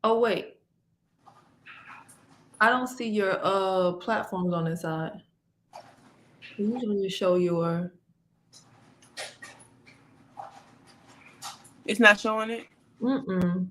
Oh wait, I don't see your platforms on this side. They usually show your. It's not showing it. Mm-mm.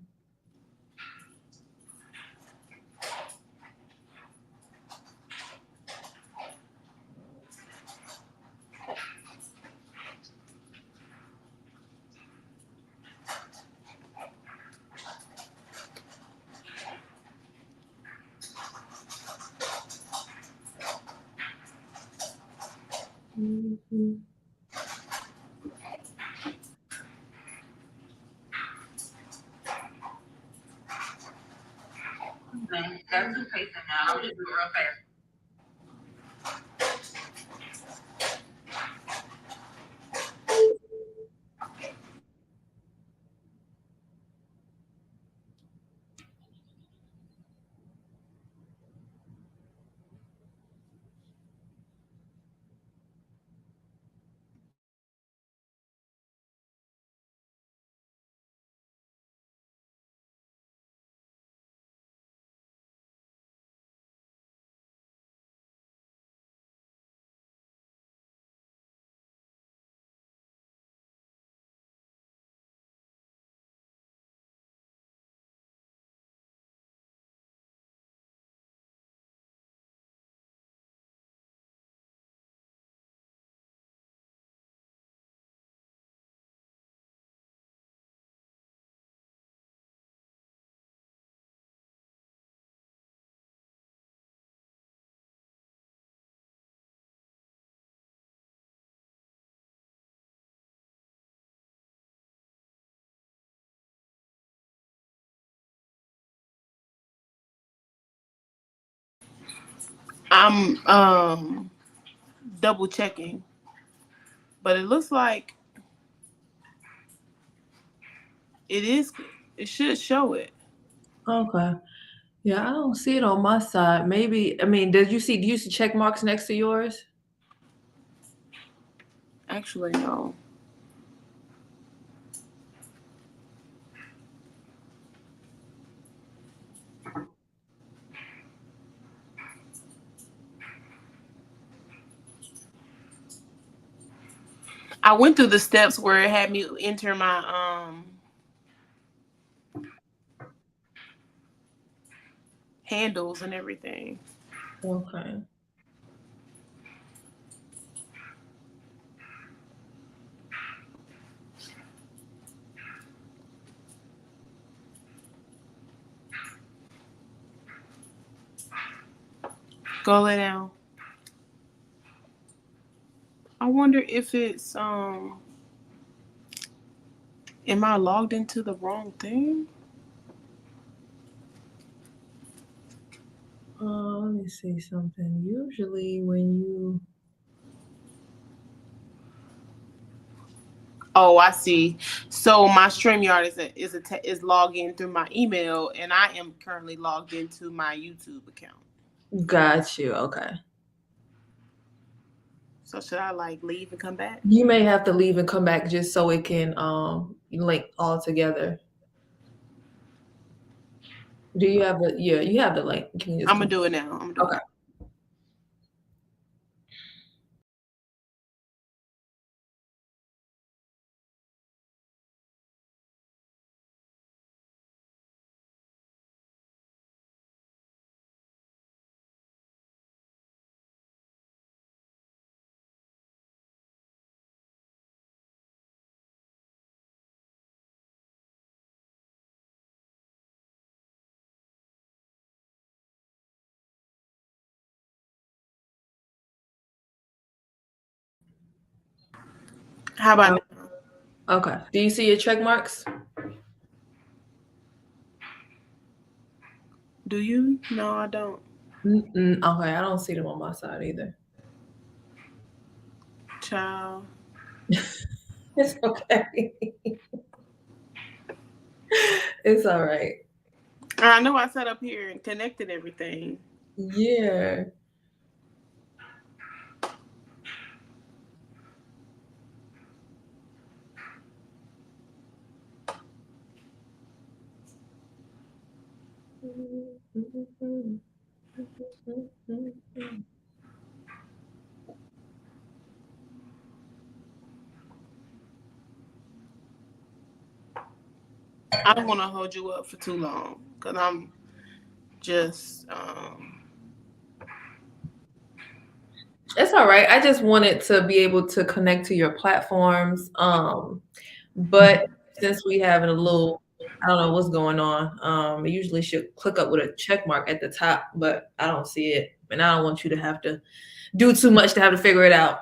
Mhm. That's the pacing now. I'm just doing it real fast. I'm double checking, but it looks like it is. It should show it. Okay. Yeah, I don't see it on my side. Maybe, I mean, did you see, do you see check marks next to yours? Actually, no. I went through the steps where it had me enter my handles and everything. Okay. Go lay down. I wonder if it's am I logged into the wrong thing? Let me see something. Usually when you, Oh, I see. So my StreamYard is logged in through my email, and I am currently logged into my YouTube account. got you. Okay. So should I like leave and come back? You may have to leave and come back just so it can link all together. Do you have the, yeah, you have the link. You can just I'm gonna come. do it now. I'm gonna do it Okay. now. How about Oh, now? okay. Do you see your check marks? Do you? No, I don't. Mm-mm. Okay, I don't see them on my side either. Child. It's okay. It's all right. I know I sat up here and connected everything. Yeah. I don't want to hold you up for too long because I'm just. It's all right. I just wanted to be able to connect to your platforms. But since we having a little, I don't know what's going on. It usually should click up with a check mark at the top, but I don't see it. And I don't want you to have to do too much to have to figure it out.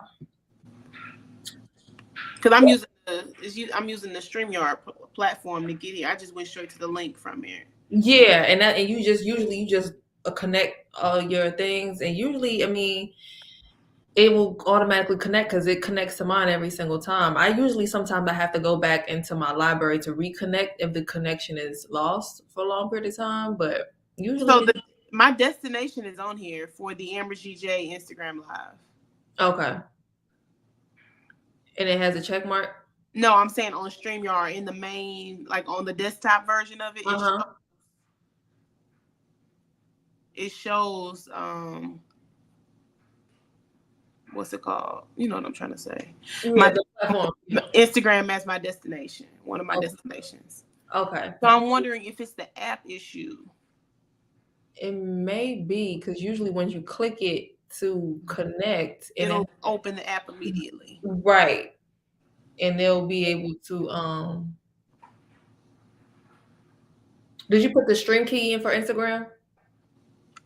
Because I'm using the StreamYard platform to get here. I just went straight to the link from here. Yeah, and you just connect all your things, and usually, I mean, it will automatically connect because it connects to mine every single time. Sometimes I have to go back into my library to reconnect if the connection is lost for a long period of time, but usually. So my destination is on here for the Amber GJ Instagram Live. Okay. And it has a check mark? No, I'm saying on StreamYard in the main, like on the desktop version of it, it shows what's it called? You know what I'm trying to say. Yeah, my Instagram as my destination, one of my destinations. Okay. So I'm wondering if it's the app issue. It may be because usually when you click it to connect, it'll open the app immediately. Right. And they'll be able to Did you put the stream key in for Instagram?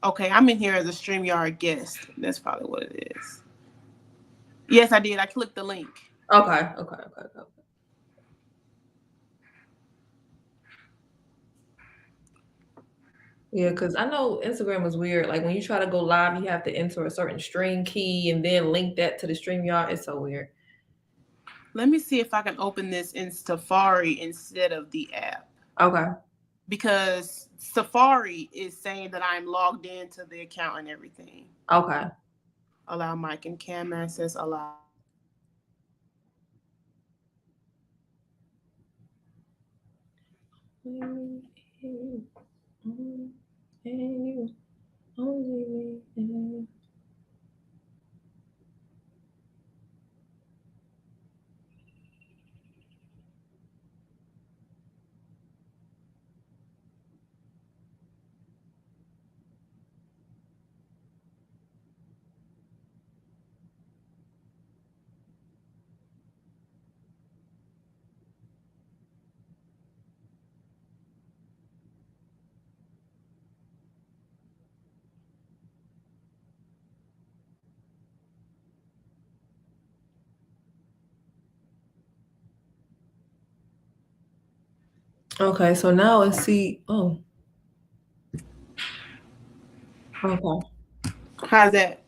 Okay, I'm in here as a StreamYard guest. That's probably what it is. Yes, I did. I clicked the link. Okay. Yeah, because I know Instagram is weird. Like when you try to go live, you have to enter a certain stream key and then link that to the StreamYard. It's so weird. Let me see if I can open this in Safari instead of the app. Okay. Because Safari is saying that I'm logged into the account and everything. Okay. Allow mic and cam access. Allow. Okay, so now let's see. Oh. Okay. How's that?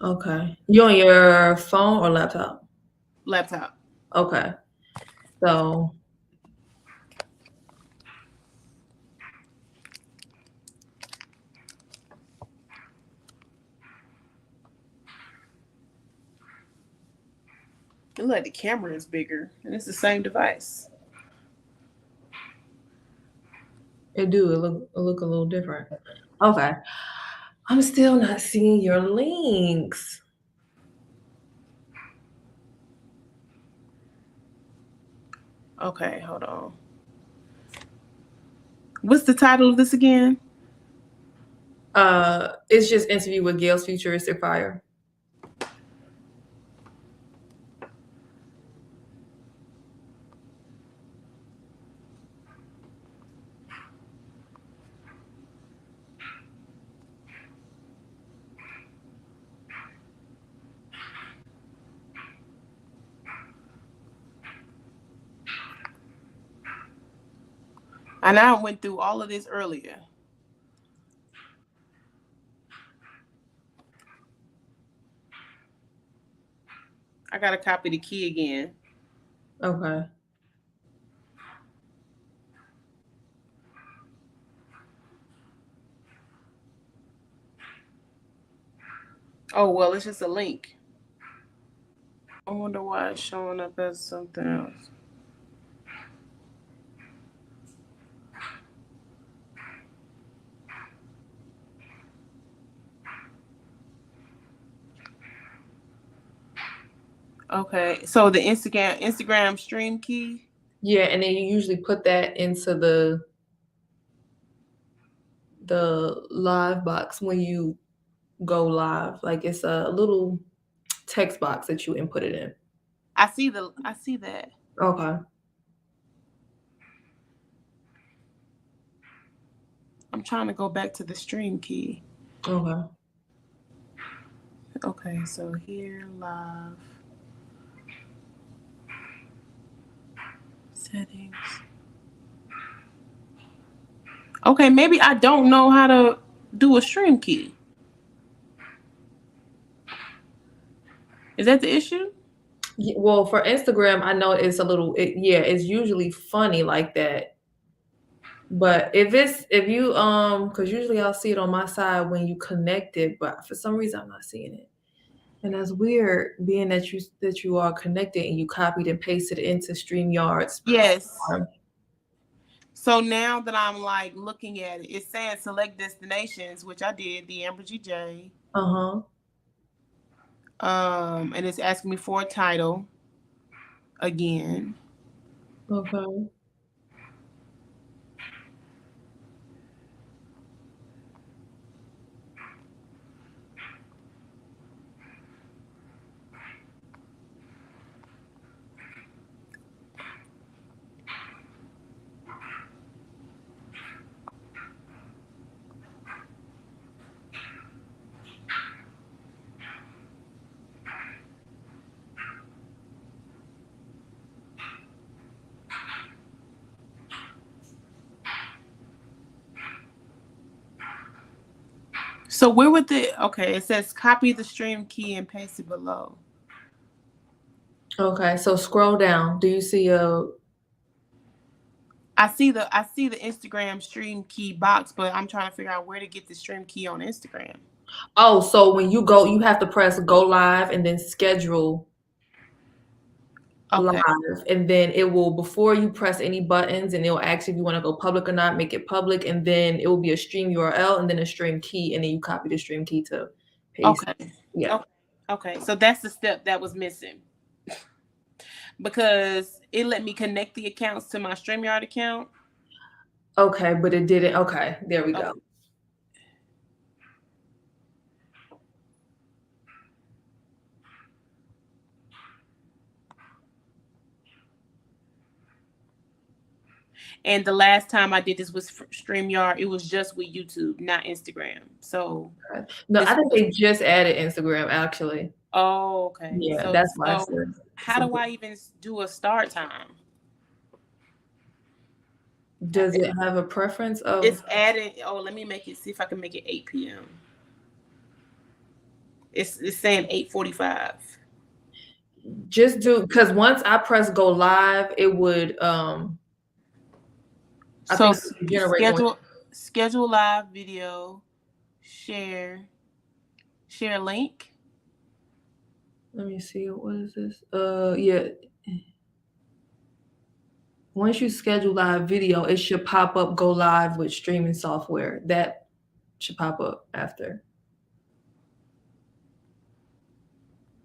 Okay. You on your phone or laptop? Laptop. Okay. So it looks like the camera is bigger and it's the same device. It look a little different. Okay. I'm still not seeing your links. Okay, hold on. What's the title of this again? It's just interview with Gayle's Futuristic Fire. And I went through all of this earlier. I gotta copy the key again. Okay. Oh, well, it's just a link. I wonder why it's showing up as something else. Okay, so the Instagram stream key. Yeah, and then you usually put that into the live box when you go live. Like it's a little text box that you input it in. I see that. Okay. I'm trying to go back to the stream key. Okay. Okay, so here live settings. Okay, maybe I don't know how to do a stream key. Is that the issue? Well, for Instagram, I know it's a little, yeah, it's usually funny like that. But if you because usually I'll see it on my side when you connect it, but for some reason I'm not seeing it, and that's weird. Being that you are connected and you copied and pasted it into StreamYard's Yes. platform. So now that I'm like looking at it, it's saying select destinations, which I did, the Amber GJ. And it's asking me for a title again. Okay. So where would it says copy the stream key and paste it below. Okay, so scroll down. Do you see I see the Instagram stream key box, but I'm trying to figure out where to get the stream key on Instagram. Oh, so when you go, you have to press go live and then schedule live, and then it will, before you press any buttons, and it'll ask if you want to go public or not, make it public, and then it will be a stream URL and then a stream key, and then you copy the stream key to paste. Okay. Yeah. Okay. So that's the step that was missing. Because it let me connect the accounts to my StreamYard account. Okay, but it didn't. Okay, there we go. And the last time I did this was StreamYard. It was just with YouTube, not Instagram. So no, I think they just added Instagram actually. Oh, okay. Yeah, so, that's why. So how do I even do a start time? Does it have a preference of? It's adding. Oh, let me see if I can make it 8 p.m. It's saying 8:45. Just do, because once I press go live, it would I so think generate schedule live video, share link. Let me see. What is this? Yeah. Once you schedule live video, it should pop up go live with streaming software. That should pop up after.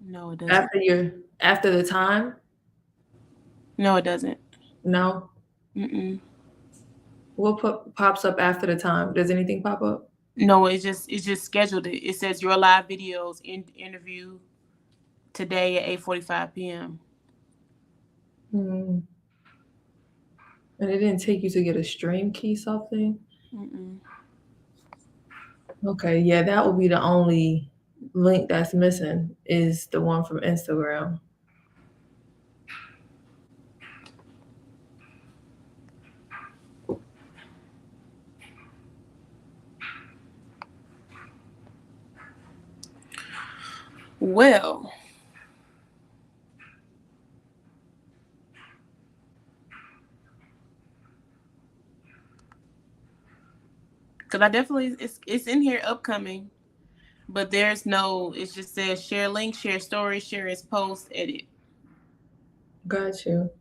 No, it doesn't. After the time? No, it doesn't. No? Mm-mm. What pops up after the time? Does anything pop up? No, it just scheduled it. It says your live videos interview today at 8:45 p.m. And it didn't take you to get a stream key something? Mm-mm. Okay, yeah, that would be the only link that's missing, is the one from Instagram. Well, because I definitely it's in here upcoming, but there's no. It just says share link, share story, share as post, edit. Got you.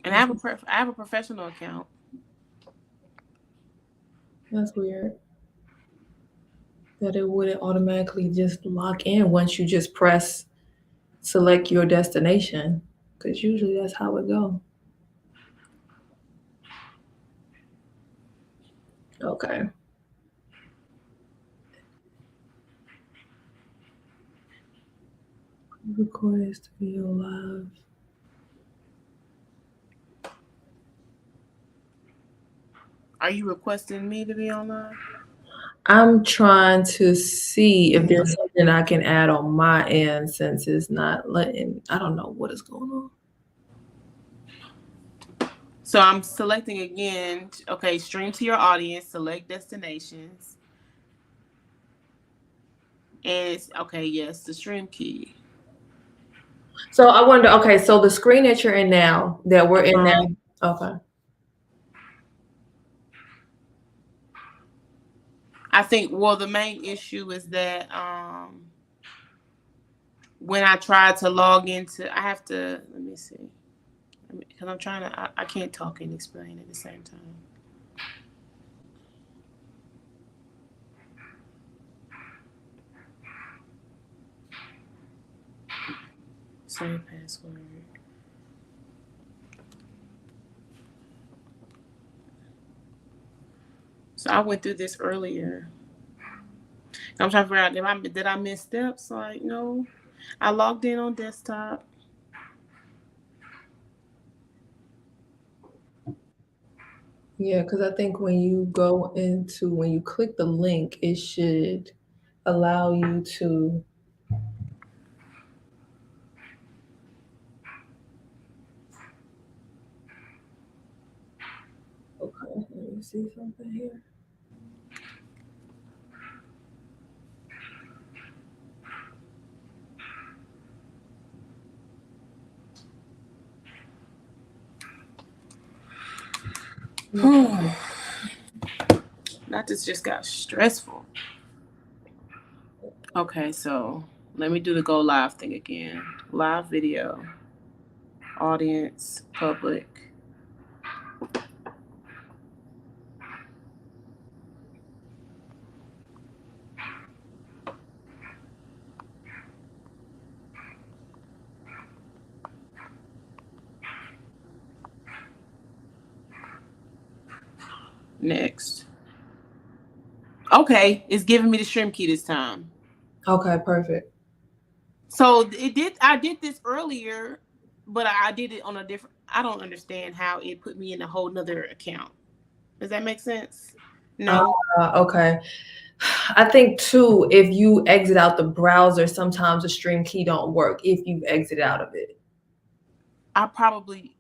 And I have a professional account. That's weird. that it wouldn't automatically just lock in once you just press select your destination, because usually that's how it go. Okay. Record this video live. Are you requesting me to be online? I'm trying to see if there's something I can add on my end since it's not letting. I don't know what is going on. So I'm selecting again. Okay, stream to your audience, select destinations. And it's okay, yes, the stream key. So I wonder. Okay, so the screen that you're in now, that we're in now. Okay. I think well the main issue is that when I try to log into I have to let me see. Because I'm trying to I can't talk and explain at the same time. Save password. So I went through this earlier. I'm trying to figure out did I miss steps? Like no, I logged in on desktop. Yeah, because I think when you when you click the link, it should allow you to. Okay, let me see something here. That just got stressful. Okay, so let me do the go live thing again. Live video, audience, public. Next. Okay, it's giving me the stream key this time. Okay, perfect. So I did this earlier, but I did it on a different I don't understand how it put me in a whole nother account. Does that make sense? No. Okay. I think too, if you exit out the browser, sometimes the stream key don't work if you exit out of it. That's probably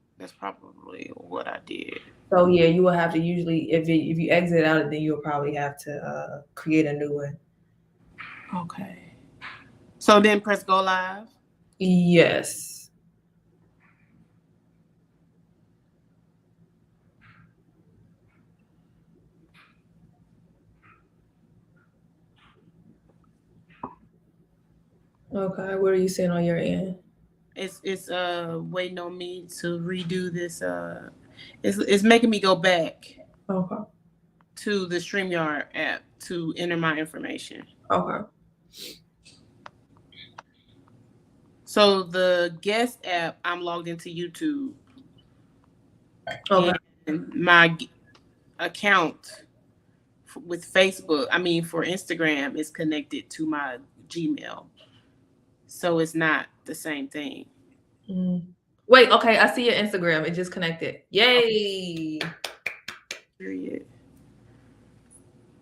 what I did. So yeah, you will have to usually if you exit out of it, then you'll probably have to create a new one. Okay. So then press go live. Yes. Okay, what are you saying on your end? It's waiting on me to redo this it's making me go back Okay. to the StreamYard app to enter my information. Okay. So the guest app, I'm logged into YouTube. Okay. And my account with Facebook, for Instagram, is connected to my Gmail. So it's not the same thing. Mm. Wait, okay, I see your Instagram. It just connected. Yay! Period.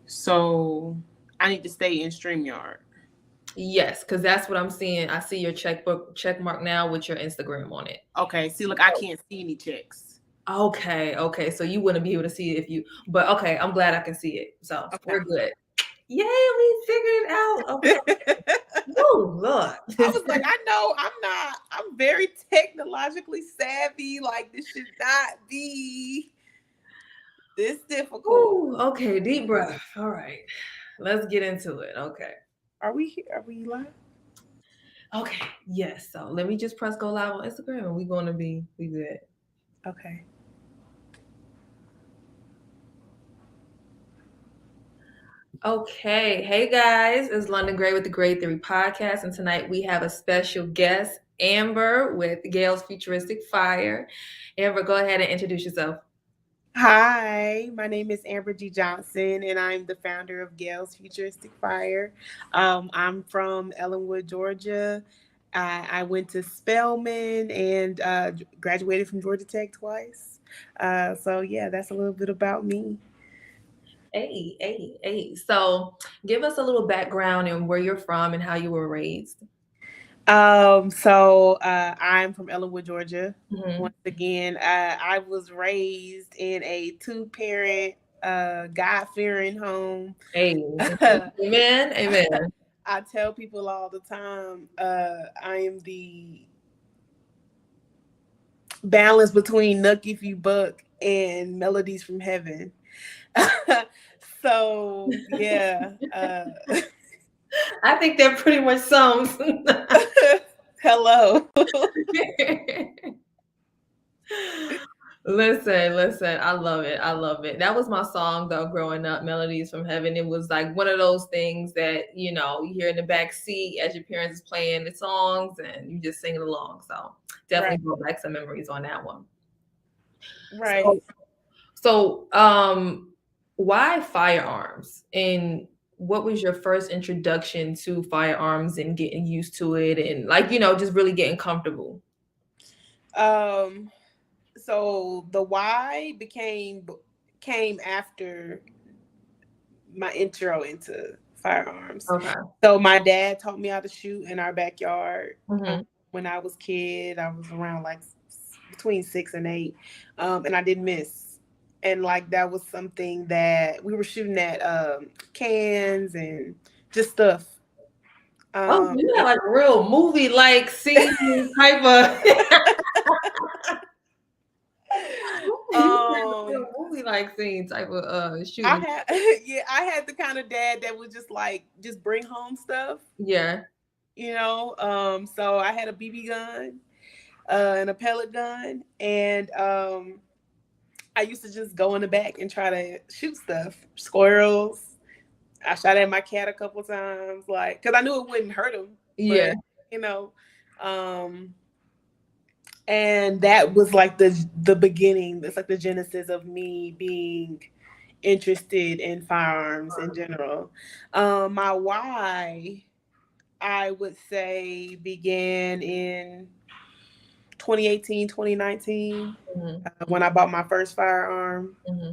So I need to stay in StreamYard. Yes, because that's what I'm seeing. I see your check mark now with your Instagram on it. Okay, see, look, I can't see any checks. Okay. So you wouldn't be able to see it if you, but okay, I'm glad I can see it. So Okay. we're good. Yay, we figured it out. Okay. Oh, Lord. I was like, I'm very technologically savvy. Like, this should not be this difficult. Ooh, okay, deep breath. All right. Let's get into it. Okay. Are we here? Are we live? Okay. Yes. So let me just press go live on Instagram and we're going to be good. Okay. Okay. Hey guys, it's London Gray with the Grade 3 podcast, and tonight we have a special guest, Amber with Gayle's Futuristic Fire. Amber, go ahead and introduce yourself. Hi, my name is Amber G. Johnson, and I'm the founder of Gayle's Futuristic Fire. I'm from Ellenwood, Georgia. I went to Spelman and graduated from Georgia Tech twice. So, yeah, that's a little bit about me. Hey. So, give us a little background and where you're from and how you were raised. I'm from Ellenwood, Georgia. Hmm. Once again, I was raised in a two-parent, God-fearing home. Hey, amen, amen. I tell people all the time, I am the balance between Nucky If You Buck and Melodies from Heaven. So yeah, I think that pretty much sums. hello. Listen, I love it. I love it. That was my song though, growing up, Melodies from Heaven. It was like one of those things that, you hear in the back seat as your parents is playing the songs and you just singing along. So definitely Right, brought back some memories on that one. So right. so why firearms? And what was your first introduction to firearms and getting used to it and like, just really getting comfortable? Um, so the why came after my intro into firearms. Okay. So my dad taught me how to shoot in our backyard. Hmm. When I was kid, I was around like between 6 and 8, and I didn't miss. And like that was something that we were shooting at cans and just stuff. Oh, Um, you had like a real movie like scene type of you had a real um, movie like scene type of I shooting. had yeah, I had the kind of dad that would just bring home stuff, Yeah. So I had a BB gun, and a pellet gun, and I used to just go in the back and try to shoot stuff, squirrels. I shot at my cat a couple times, like, because I knew it wouldn't hurt him, Yeah. but you know, um, and that was like the beginning. It's like the genesis of me being interested in firearms in general. My why, I would say, began in 2018, 2019, Hmm. when I bought my first firearm. Hmm.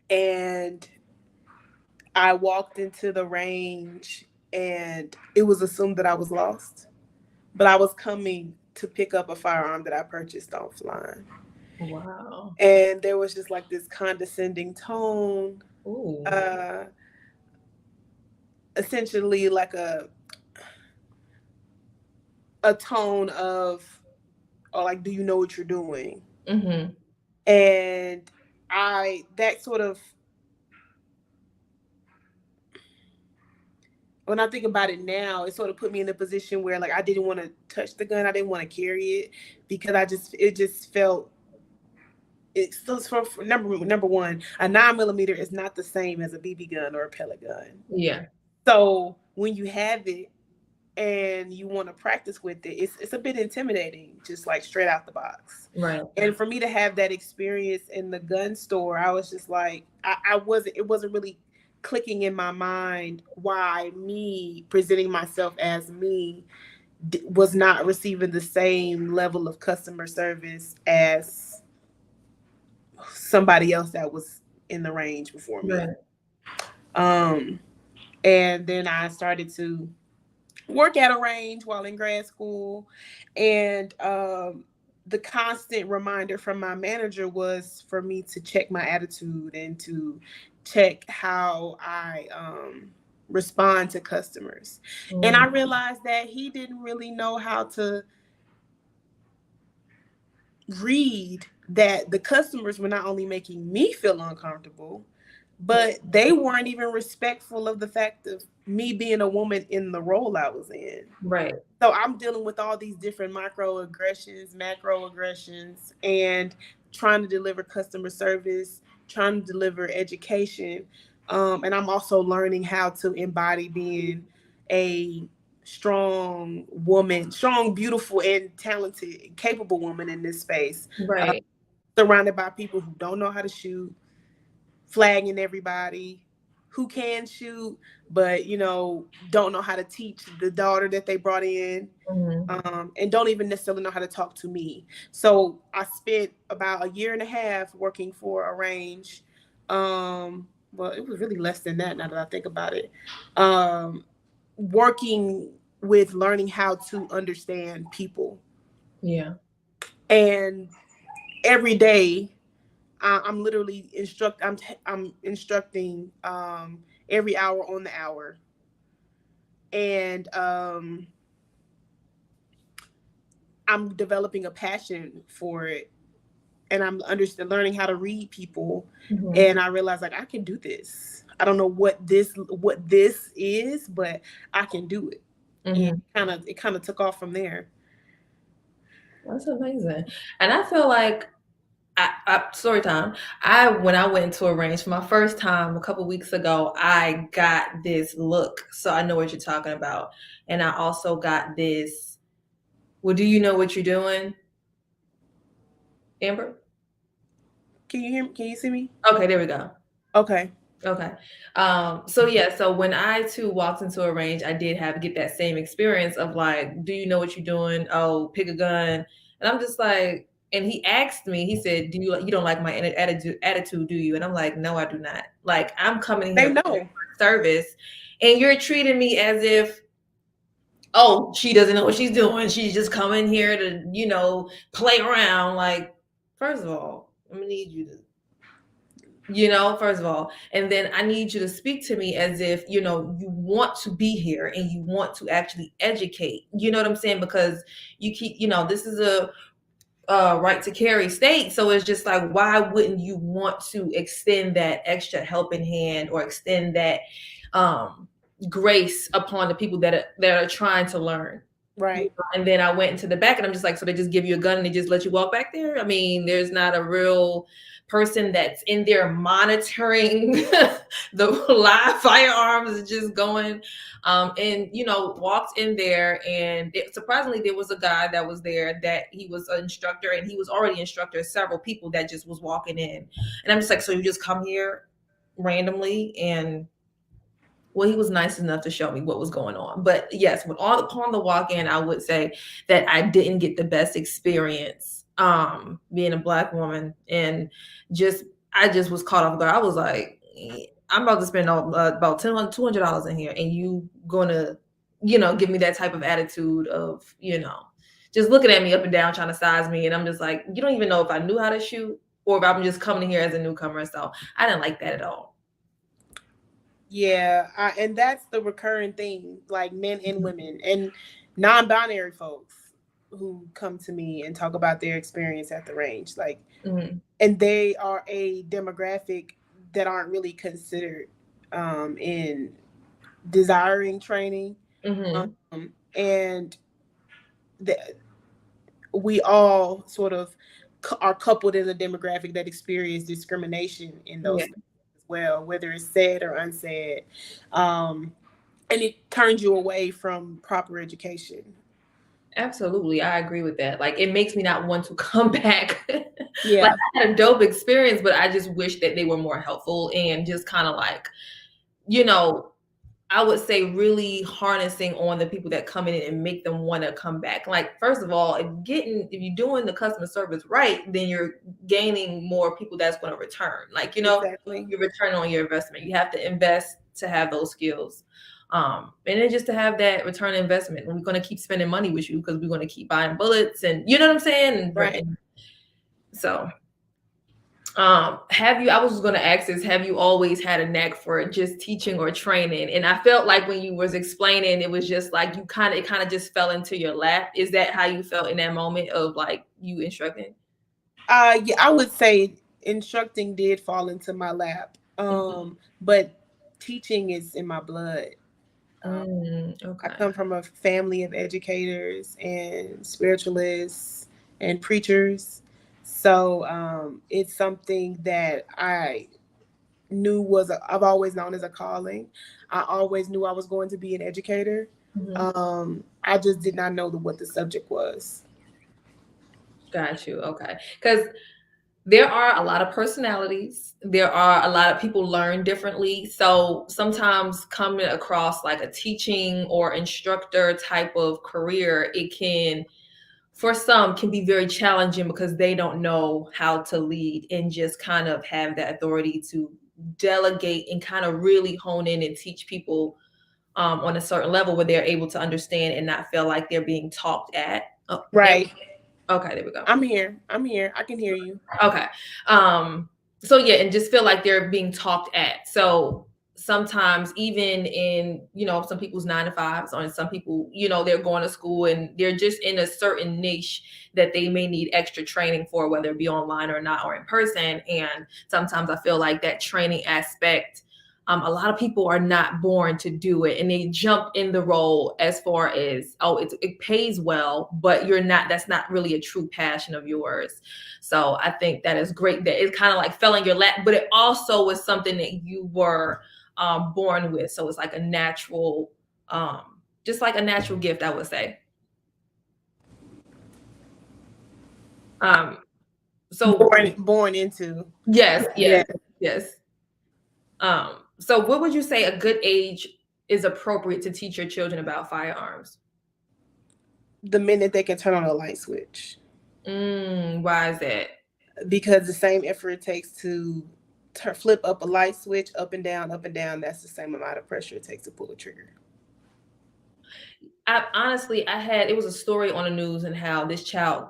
And I walked into the range and it was assumed that I was lost, but I was coming to pick up a firearm that I purchased offline. Wow. And there was just like this condescending tone, Ooh. uh, essentially like a tone of, or like, do you know what you're doing? Hmm. And that sort of, when I think about it now, it sort of put me in a position where like I didn't want to touch the gun. I didn't want to carry it because it just felt, it's so for number one, a 9 millimeter is not the same as a BB gun or a pellet gun. Yeah. So when you have it and you want to practice with it, it's a bit intimidating, just like straight out the box. Right. And for me to have that experience in the gun store, I was just like, I wasn't, it wasn't really clicking in my mind why me presenting myself as me was not receiving the same level of customer service as somebody else that was in the range before me. Right. Um, and then I started to work at a range while in grad school, and the constant reminder from my manager was for me to check my attitude and to check how I respond to customers. And I Mm. realized that he didn't really know how to read that the customers were not only making me feel uncomfortable, but they weren't even respectful of the fact of me being a woman in the role I was in. Right. So I'm dealing with all these different microaggressions, macroaggressions, and trying to deliver customer service, trying to deliver education. And I'm also learning how to embody being a strong woman, strong, beautiful, and talented, and capable woman in this space, Right. surrounded by people who don't know how to shoot, flagging everybody who can shoot, but don't know how to teach the daughter that they brought in, Mhm. and don't even necessarily know how to talk to me. So I spent about a year and a half working for Arrange. Well, it was really less than that now that I think about it. Working with learning how to understand people, Yeah. and every day I'm literally I'm instructing every hour on the hour, and I'm developing a passion for it, and I'm learning how to read people, Mhm. and I realize like I can do this. I don't know what this is, but I can do it, and Mhm. it kind of took off from there. That's amazing. And I feel like story time. When I went to a range for my first time a couple weeks ago, I got this look. So I know what you're talking about. And I also got this, well, do you know what you're doing, Amber? Can you hear me? Can you see me? Okay, there we go. Okay. Okay. So yeah, so when I too walked into a range, I did have get that same experience of like, do you know what you're doing? Oh, pick a gun. And I'm just like, and he asked me, he said, you don't like my attitude, do you? And I'm like, no, I do not. Like I'm coming They here know. for service and you're treating me as if, oh, she doesn't know what she's doing. She's just coming here to, play around. Like, first of all, I'm gonna need you to first of all, and then I need you to speak to me as if you want to be here and you want to actually educate, you know what I'm saying, because you keep, this is a right to carry state, so it's just like, why wouldn't you want to extend that extra helping hand or extend that um grace upon the people that are trying to learn. Right. And then I went into the back and I'm just like, so they just give you a gun and they just let you walk back there? I mean, there's not a real person that's in there monitoring the live firearms is just going. And, walked in there and surprisingly, there was a guy that was there that he was an instructor and he was already instructor of several people that just was walking in. And I'm just like, so you just come here randomly and well, he was nice enough to show me what was going on. But yes, when all upon the walk in, I would say that I didn't get the best experience being a black woman and just I just was caught off guard. I was like, I'm about to spend about $200 in here and you gonna, give me that type of attitude of, just looking at me up and down trying to size me. And I'm just like, you don't even know if I knew how to shoot or if I'm just coming here as a newcomer. So I didn't like that at all. Yeah, and that's the recurring thing, like men and women and non-binary folks who come to me and talk about their experience at the range, like, Mhm. and they are a demographic that aren't really considered in desiring training, Mhm. and the, we all sort of are coupled in a demographic that experience discrimination in those Yeah. spaces as well, whether it's said or unsaid. Um, and it turns you away from proper education. Absolutely, I agree with that. Like, it makes me not want to come back. Like, Yeah, I had a dope experience, but I just wish that they were more helpful and just kind of like, you know, I would say really harnessing on the people that come in and make them want to come back. Like, first of all, if you're doing the customer service right, then you're gaining more people that's going to return. Like, exactly. your return on your investment. You have to invest to have those skills. And then just to have that return on investment. We're going to keep spending money with you because we're going to keep buying bullets and you know what I'm saying? Right. And so I was just going to ask this, have you always had a knack for just teaching or training? And I felt like when you was explaining, it was just like it kind of just fell into your lap. Is that how you felt in that moment of like you instructing? Yeah, I would say instructing did fall into my lap. But teaching is in my blood. Um, I Okay. come from a family of educators and spiritualists and preachers. So it's something that I I've always known as a calling. I always knew I was going to be an educator. Mhm. I just did not know what the subject was. Got you. Okay. Because there are a lot of personalities. There are a lot of people learn differently. So sometimes coming across like a teaching or instructor type of career, it can, for some, can be very challenging because they don't know how to lead and just kind of have that authority to delegate and kind of really hone in and teach people on a certain level where they're able to understand and not feel like they're being talked at. Oh, Right. okay, there we go. I'm here. I'm here. I can hear you. Okay. Um, so yeah, and just feel like they're being talked at. So sometimes even in, some people's 9 to 5s or in some people, they're going to school and they're just in a certain niche that they may need extra training for, whether it be online or not or in person. And sometimes I feel like that training aspect, a lot of people are not born to do it and they jump in the role as far as, oh, it pays well, but that's not really a true passion of yours. So I think that is great that it kind of like fell in your lap, but it also was something that you were born with. So it's like a natural, just like a natural gift, I would say. Um, so Born into. yes, Yeah. yes, yes. So what would you say a good age is appropriate to teach your children about firearms? The minute they can turn on a light switch. Why is that? Because the same effort it takes to flip up a light switch up and down, that's the same amount of pressure it takes to pull a trigger. It was a story on the news and how this child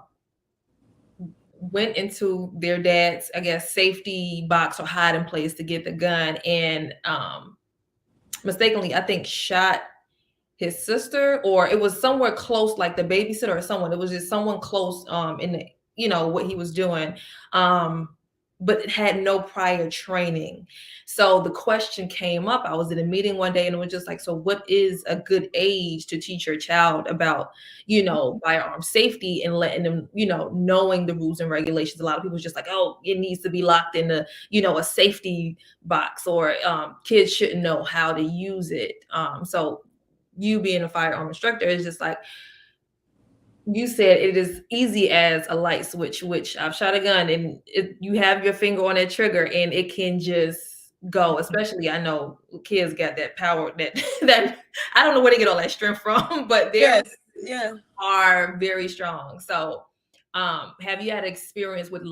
went into their dad's, I guess, safety box or hiding place to get the gun and mistakenly, I think, shot his sister, or it was somewhere close, like the babysitter or someone. It was just someone close in the, what he was doing. But it had no prior training. So the question came up. I was in a meeting one day and it was just like, so what is a good age to teach your child about, firearm safety and letting them, knowing the rules and regulations? A lot of people just like, oh, it needs to be locked in a safety box, or kids shouldn't know how to use it. So you being a firearm instructor is just like you said, it is easy as a light switch, which I've shot a gun and you have your finger on that trigger and it can just go. Especially, I know kids got that power that that I don't know where they get all that strength from, but they Yes. Yeah. are very strong. So have you had experience with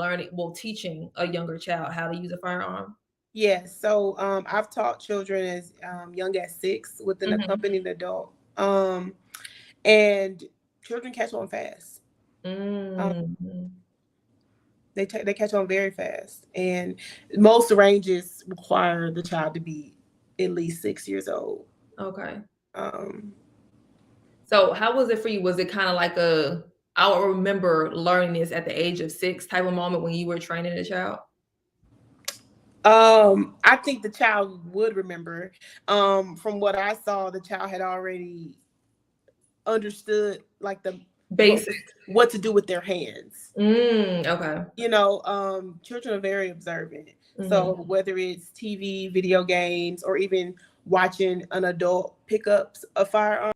teaching a younger child how to use a firearm? Yes. So I've taught children as young as 6 with an Mm-hmm. accompanied adult. And children catch on fast. Um, Mm-hmm. they catch on very fast, and most ranges require the child to be at least 6 years old. Okay. Um, So how was it for you? Was it kind of like I will remember learning this at the age of 6 type of moment when you were training a child? I think the child would remember. From what I saw, the child had already understood like the Basic. what to do with their hands. Okay. Children are very observant. Mm-hmm. So whether it's TV, video games, or even watching an adult pick up a firearm,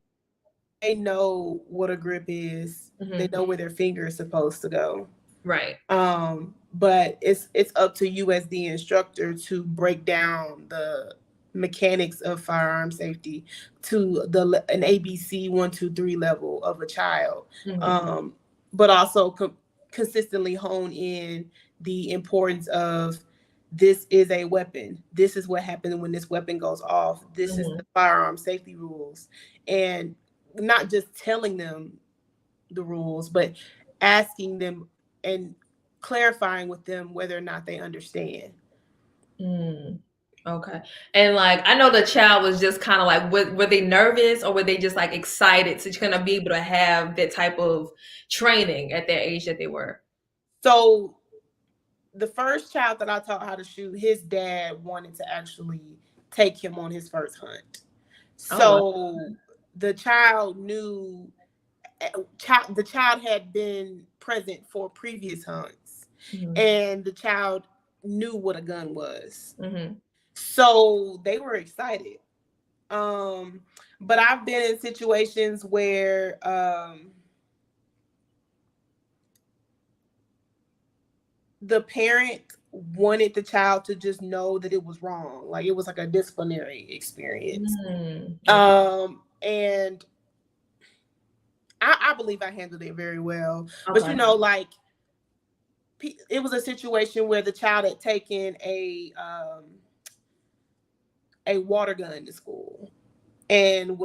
they know what a grip is. They Mm-hmm. know where their finger is supposed to go. Right. But it's up to you as the instructor to break down the mechanics of firearm safety to an ABC 1, 2, 3 level of a child, Mm-hmm. but also consistently hone in the importance of this is a weapon. This is what happens when this weapon goes off. This is Mm-hmm. the firearm safety rules, and not just telling them the rules, but asking them and clarifying with them whether or not they understand. Mm. Okay. And like I know the child was just kind of like, were they nervous or were they just like excited to kind of be able to have that type of training at that age that they were? So the first child that I taught how to shoot, his dad wanted to actually take him on his first hunt. Oh wow. So the child knew, the child had been present for previous hunts, Mm-hmm. and the child knew what a gun was. Mm-hmm. So they were excited. But I've been in situations where the parent wanted the child to just know that it was wrong. Like it was like a disciplinary experience. Okay. And I believe I handled it very well. But Okay. like it was a situation where the child had taken a water gun to school and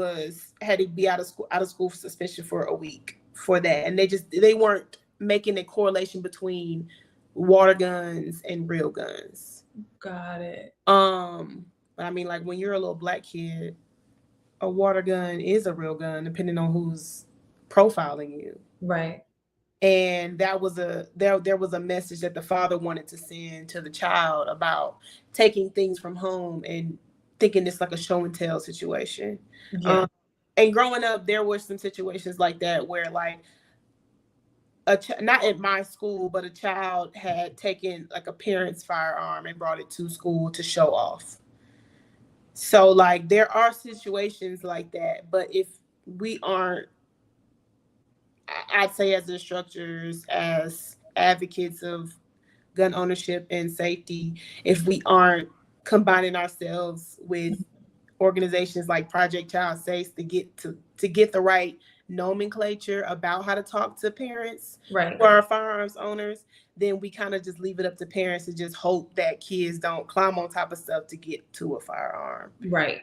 had to be out of school for suspension for a week for that. And they weren't making a correlation between water guns and real guns. Got it. But I mean, like when you're a little black kid, a water gun is a real gun, depending on who's profiling you. Right. And that was there was a message that the father wanted to send to the child about taking things from home and thinking it's like a show and tell situation. Yeah. And growing up, there were some situations like that where like not at my school, but a child had taken like a parent's firearm and brought it to school to show off. So like there are situations like that, but if we aren't, I'd say as instructors, as advocates of gun ownership and safety, if we aren't combining ourselves with organizations like Project Child Safe to get the right nomenclature about how to talk to parents Right. who are firearms owners, then we kind of just leave it up to parents to just hope that kids don't climb on top of stuff to get to a firearm. Right.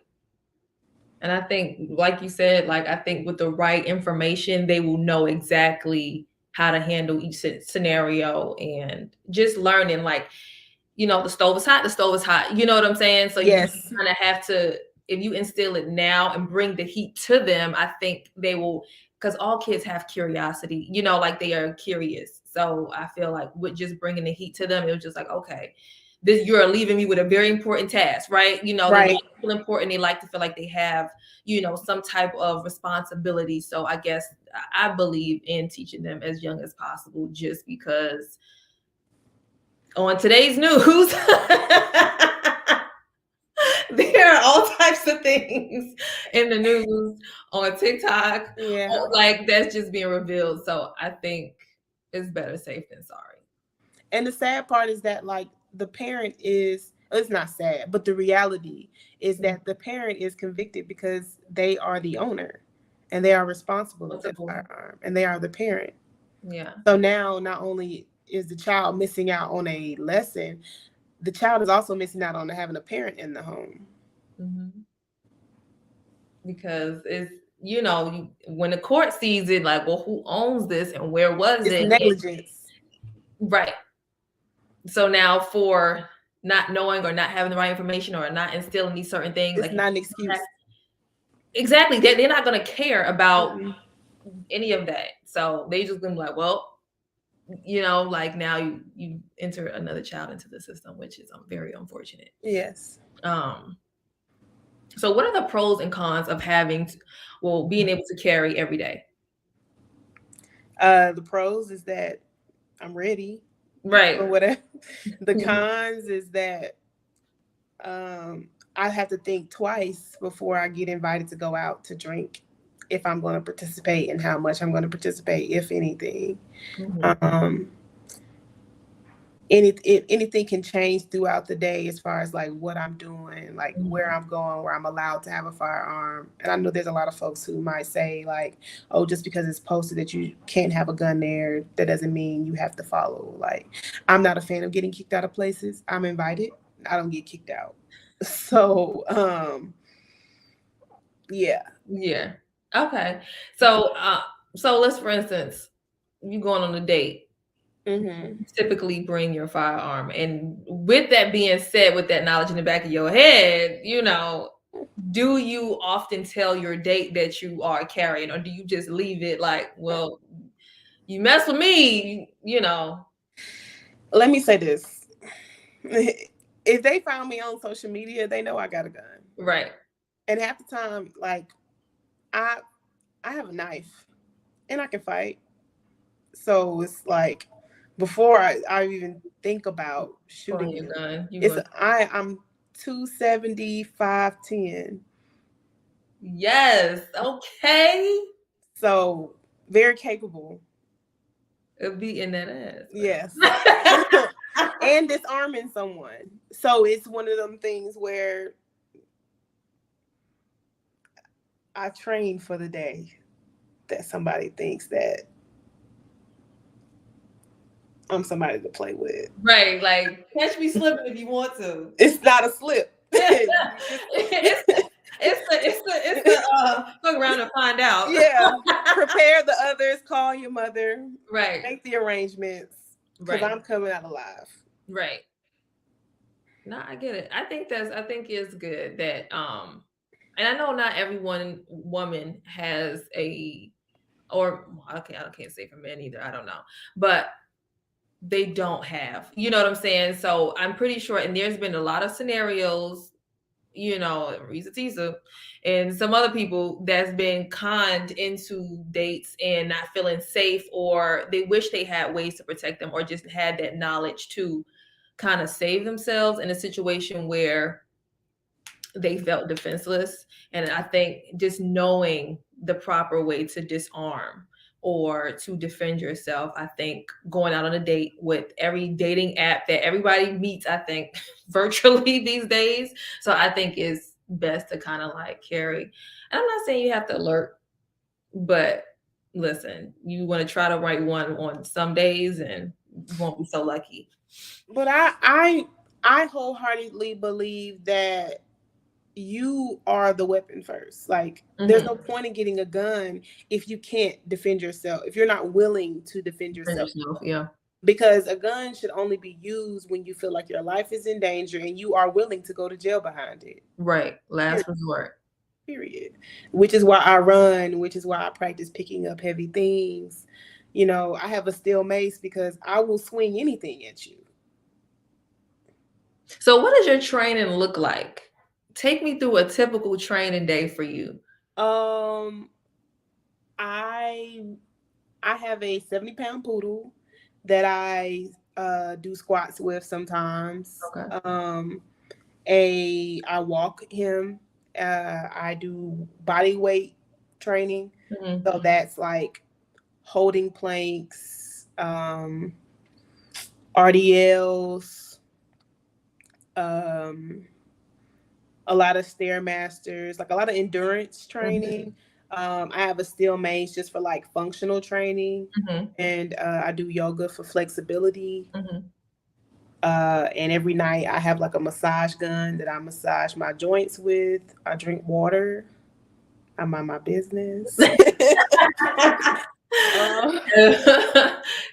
And I think, like you said, like I think with the right information, they will know exactly how to handle each scenario, and just learning, like, the stove is hot, the stove is hot. You know what I'm saying? So Yes. you kind of have to, if you instill it now and bring the heat to them, I think they will, because all kids have curiosity, like they are curious. So I feel like with just bringing the heat to them, it was just like, okay, you're leaving me with a very important task, right? They Right. like to feel important. They like to feel like they have, some type of responsibility. So I guess I believe in teaching them as young as possible, just because on today's news, there are all types of things in the news on TikTok, Yeah. like that's just being revealed. So I think it's better safe than sorry. And the sad part is that like the parent is, it's not sad, but the reality is that the parent is convicted because they are the owner and they are responsible of that firearm and they are the parent. Yeah. So now not only is the child missing out on a lesson, the child is also missing out on having a parent in the home. Mm-hmm. Because it's, when the court sees it, like, well, who owns this and where was It's it? negligence. Right. So now for not knowing or not having the right information or not instilling these certain things, it's like, not an excuse. Exactly. They're not going to care about any of that. So they just gonna be like, well, like now you enter another child into the system, which is very unfortunate. Yes. So what are the pros and cons of being able to carry every day? The pros is that I'm ready. Right. Or whatever. The cons is that I have to think twice before I get invited to go out to drink, if I'm going to participate and how much I'm going to participate, if anything. Mm-hmm. Anything can change throughout the day as far as like what I'm doing, like where I'm going, where I'm allowed to have a firearm. And I know there's a lot of folks who might say like, oh, just because it's posted that you can't have a gun there, that doesn't mean you have to follow. Like, I'm not a fan of getting kicked out of places. I'm invited. I don't get kicked out. So, yeah. Yeah. Okay. So, let's, for instance, you going on a date. Mm-hmm. Typically bring your firearm, and with that being said, with that knowledge in the back of your head, do you often tell your date that you are carrying, or do you just leave it like, well, you mess with me, Let me say this. If they found me on social media, they know I got a gun. Right. And half the time, like, I have a knife and I can fight. So it's like, before I even think about shooting your gun, I'm 270, 5'10". Yes. Okay. So very capable. Beating that ass. Yes. And disarming someone. So it's one of them things where I train for the day that somebody thinks that I'm somebody to play with. Right. Like, catch me slipping if you want to. It's not a slip. it's the fuck around and find out. Yeah. Prepare the others, call your mother, Right. make the arrangements. Because Right. I'm coming out alive. Right. No, I get it. I think it's good that and I know not every woman has okay, I can't say for men either. I don't know. But they don't have. You know what I'm saying? So I'm pretty sure, and there's been a lot of scenarios, Risa Tisa and some other people that's been conned into dates and not feeling safe, or they wish they had ways to protect them or just had that knowledge to kind of save themselves in a situation where they felt defenseless. And I think just knowing the proper way to disarm or to defend yourself, I think going out on a date with every dating app that everybody meets, I think virtually these days. So I think it's best to kind of like carry. And I'm not saying you have to alert, but listen, you want to try to write one on some days and you won't be so lucky. But I wholeheartedly believe that you are the weapon first. Like, there's no point in getting a gun if you can't defend yourself, if you're not willing to defend yourself. Yeah. Because a gun should only be used when you feel like your life is in danger and you are willing to go to jail behind it. Right. Last resort. Period. Which is why I run, which is why I practice picking up heavy things. I have a steel mace because I will swing anything at you. So what does your training look like? Take me through a typical training day for you. I have a 70-pound poodle that I do squats with sometimes. Okay. I walk him. I do body weight training. Mm-hmm. So that's like holding planks, RDLs, a lot of Stairmasters, like a lot of endurance training. I have a steel mace just for like functional training, and I do yoga for flexibility. And every night I have like a massage gun that I massage my joints with. I drink water. I mind my business.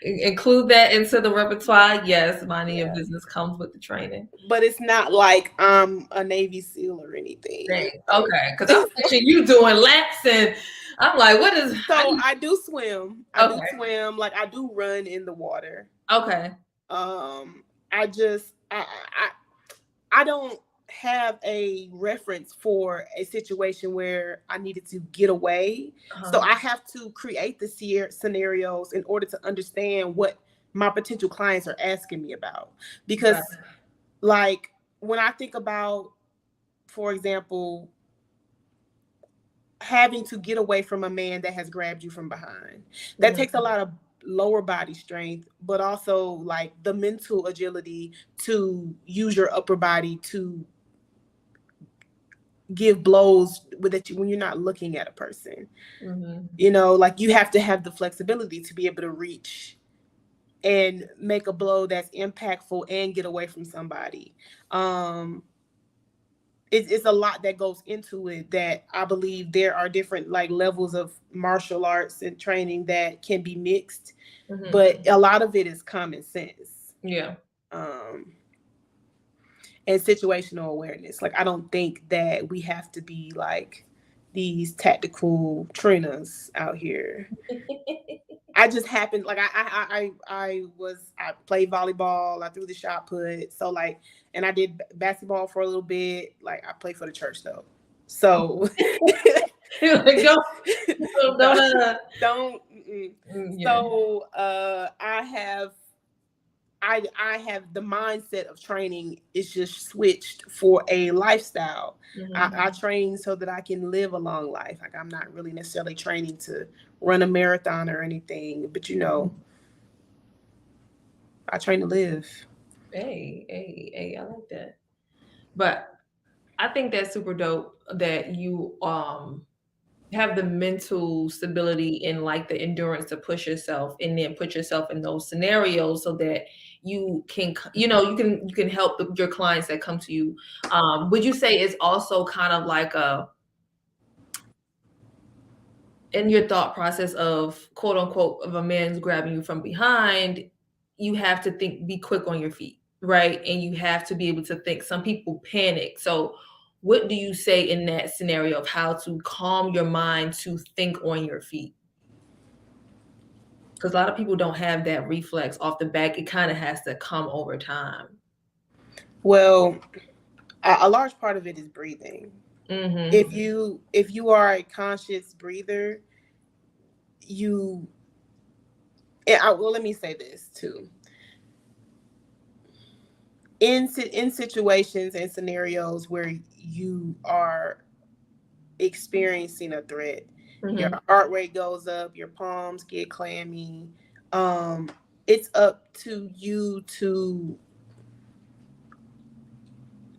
Include that into the repertoire. Yes, minding your business comes with the training. But it's not like I'm a Navy SEAL or anything. Okay, because I'm picturing you doing laps and I'm like, what is... So I do swim. I do swim. Like, I do run in the water. Okay. I don't have a reference for a situation where I needed to get away. So I have to create the scenarios in order to understand what my potential clients are asking me about. Because like when I think about, for example, having to get away from a man that has grabbed you from behind, that takes a lot of lower body strength, but also like the mental agility to use your upper body to give blows when you're not looking at a person. Like you have to have the flexibility to be able to reach and make a blow that's impactful and get away from somebody. It's a lot that goes into it, that I believe there are different like levels of martial arts and training that can be mixed, but a lot of it is common sense. Yeah. And situational awareness. Like, I don't think that we have to be like these tactical trainers out here. I just happened, like I played volleyball, I threw the shot put, so like, and I did basketball for a little bit. Like, I played for the church though, so like, don't. So I have I have the mindset of training is just switched for a lifestyle. I train so that I can live a long life. Like I'm not really necessarily training to run a marathon or anything, but I train to live. Hey, I like that. But I think that's super dope that you have the mental stability and like the endurance to push yourself and then put yourself in those scenarios so that you can you can help your clients that come to you. Would you say it's also kind of like a in your thought process of quote unquote of a man's grabbing you from behind, you have to be quick on your feet, right? And you have to be able to think. Some people panic. So what do you say in that scenario of how to calm your mind to think on your feet? Because a lot of people don't have that reflex off the back. It kind of has to come over time. Well, a large part of it is breathing. Mm-hmm. If you are a conscious breather, you well, let me say this too. In situations and scenarios where you are experiencing a threat, your Mm-hmm. heart rate goes up, your palms get clammy. It's up to you to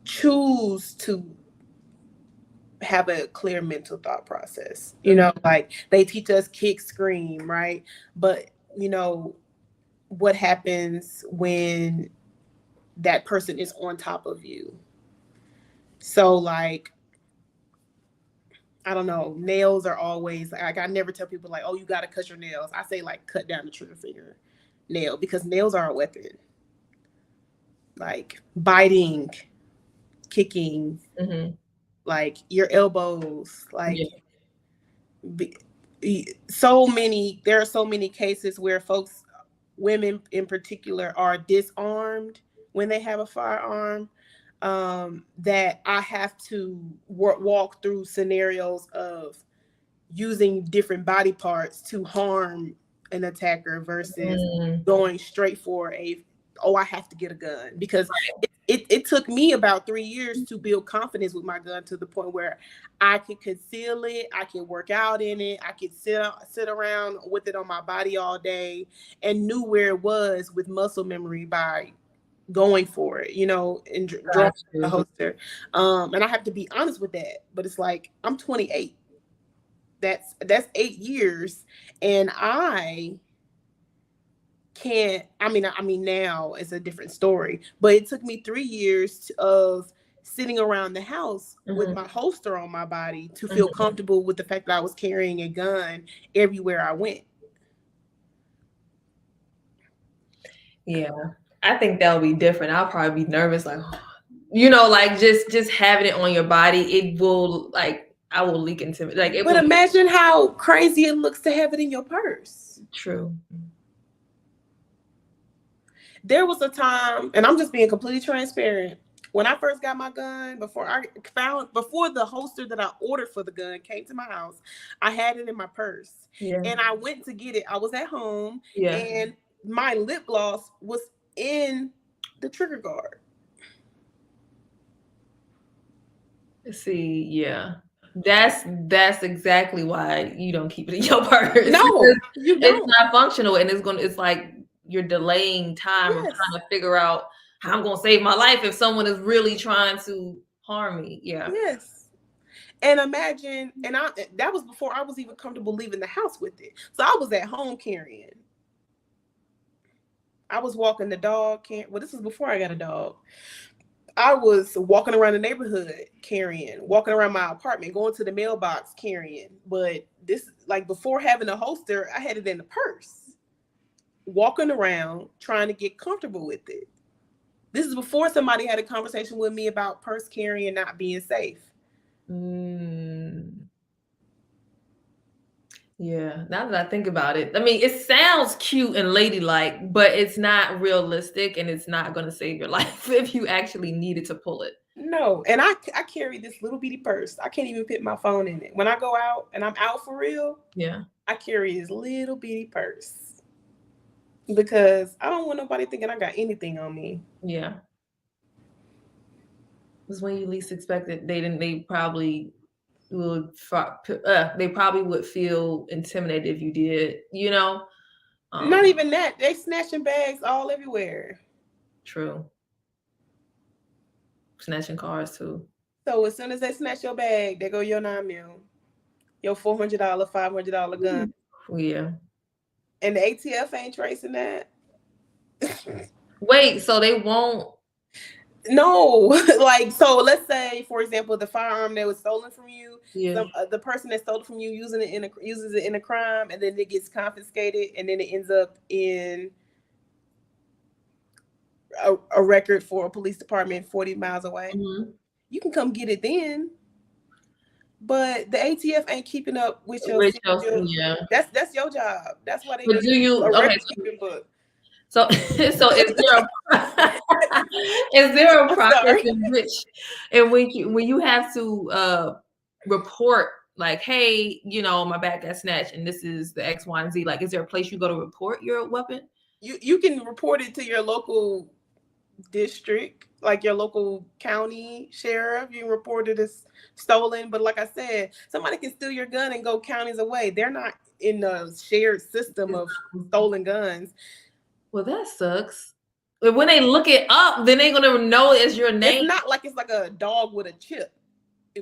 choose to have a clear mental thought process. Like they teach us kick, scream, right? But what happens when that person is on top of you? So like, I don't know, nails are always like, I never tell people like, oh, you got to cut your nails. I say like cut down the trigger finger nail, because nails are a weapon. Like biting, kicking, Mm-hmm. like your elbows, like Yeah. there are so many cases where folks, women in particular, are disarmed when they have a firearm, that I have to walk through scenarios of using different body parts to harm an attacker versus Mm. going straight for I have to get a gun, because it took me about 3 years to build confidence with my gun, to the point where I could conceal it, I could work out in it, I could sit around with it on my body all day, and knew where it was with muscle memory by going for it, and drawing Got a you. holster. And I have to be honest with that, but it's like I'm 28. That's 8 years, and I can't. I mean, now it's a different story, but it took me 3 years of sitting around the house with Mm-hmm. my holster on my body to feel Mm-hmm. comfortable with the fact that I was carrying a gun everywhere I went. Yeah. I think that'll be different. I'll probably be nervous, like, like just having it on your body, it will like I will leak into it. Like it But will. imagine how crazy it looks to have it in your purse. True. There was a time, and I'm just being completely transparent. When I first got my gun, before the holster that I ordered for the gun came to my house, I had it in my purse. Yeah. And I went to get it. I was at home, Yeah. and my lip gloss was in the trigger guard. See, yeah. That's exactly why you don't keep it in your purse. No, Because you it's don't. not functional and it's like you're delaying time of Yes. trying to figure out how I'm gonna save my life if someone is really trying to harm me. Yeah. Yes. And imagine, that was before I was even comfortable leaving the house with it. So I was at home carrying. I was walking the dog. Well, this was before I got a dog. I was walking around the neighborhood carrying, walking around my apartment, going to the mailbox carrying. But this, like before having a holster, I had it in the purse, walking around trying to get comfortable with it. This is before somebody had a conversation with me about purse carrying not being safe. Mm. Yeah, now that I think about it, I mean, it sounds cute and ladylike, but it's not realistic and it's not going to save your life if you actually needed to pull it. No, and I carry this little bitty purse. I can't even fit my phone in it. When I go out and I'm out for real, Yeah. I carry this little bitty purse. because I don't want nobody thinking I got anything on me. Yeah. Because when you least expect it, they probably would they probably would feel intimidated if you did, you know? Not Um, even that. They snatching bags all everywhere. True. Snatching cars too. So as soon as they snatch your bag, they go your 9 mil, your $400, $500 gun, Yeah. and the ATF ain't tracing that. Wait, so they won't. No, like, so let's say, for example, the firearm that was stolen from you, Yeah. the person that stole it from you uses it in a crime, and then it gets confiscated, and then it ends up in a record for a police department 40 miles away. Mhm. You can come get it then, but the ATF ain't keeping up with your With serial. yeah. That's your job. That's why they But give do you you a okay? record keeping book. So so is there a I'm process sorry. in which and when you have to report like, hey, you know, my bag got snatched and this is the X, Y, and Z. Like, is there a place you go to report your weapon? You can report it to your local district, like your local county sheriff. You can report it as stolen. But like I said, somebody can steal your gun and go counties away. They're not in the shared system of stolen guns. Well, that sucks. But when they look it up, then they're gonna know it's your It's name. not like it's like a dog with a chip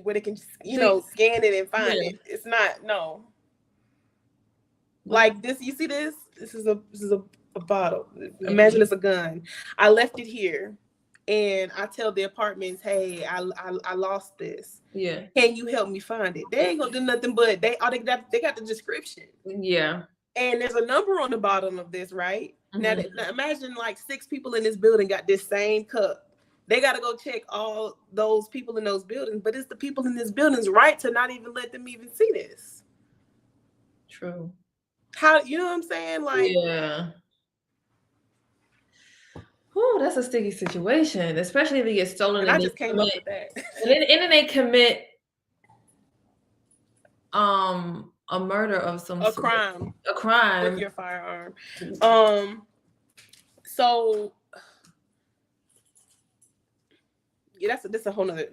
where they can just, So, scan it and find yeah. it. It's not, no. Well, Like this, you see this? This is a bottle. yeah. Imagine it's a gun. I left it here, and I tell the apartments, "Hey, I lost this. Yeah. Can you help me find it?" They ain't gonna do nothing but they got the description, Yeah. and there's a number on the bottom of this, right? Mhm. Now imagine like 6 people in this building got this same cup. They got to go check all those people in those buildings, but it's the people in this building's right to not even let them even see this. True. How, you know what I'm saying? Like, Yeah. Whew, that's a sticky situation, especially if it gets stolen and and I they just came up commit, with that. and then they commit a murder of some A sort, crime a with crime. your firearm. So yeah, that's a whole nother.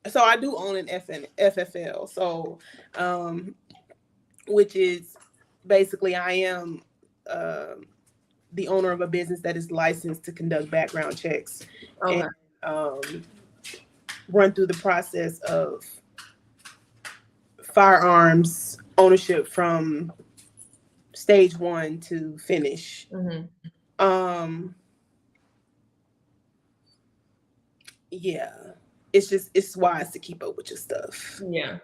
So I do own an FFL. So, which is basically I am the owner of a business that is licensed to conduct background checks Okay. and run through the process of firearms ownership from stage 1 to finish. Mm-hmm. Yeah, it's wise to keep up with your stuff. Yeah.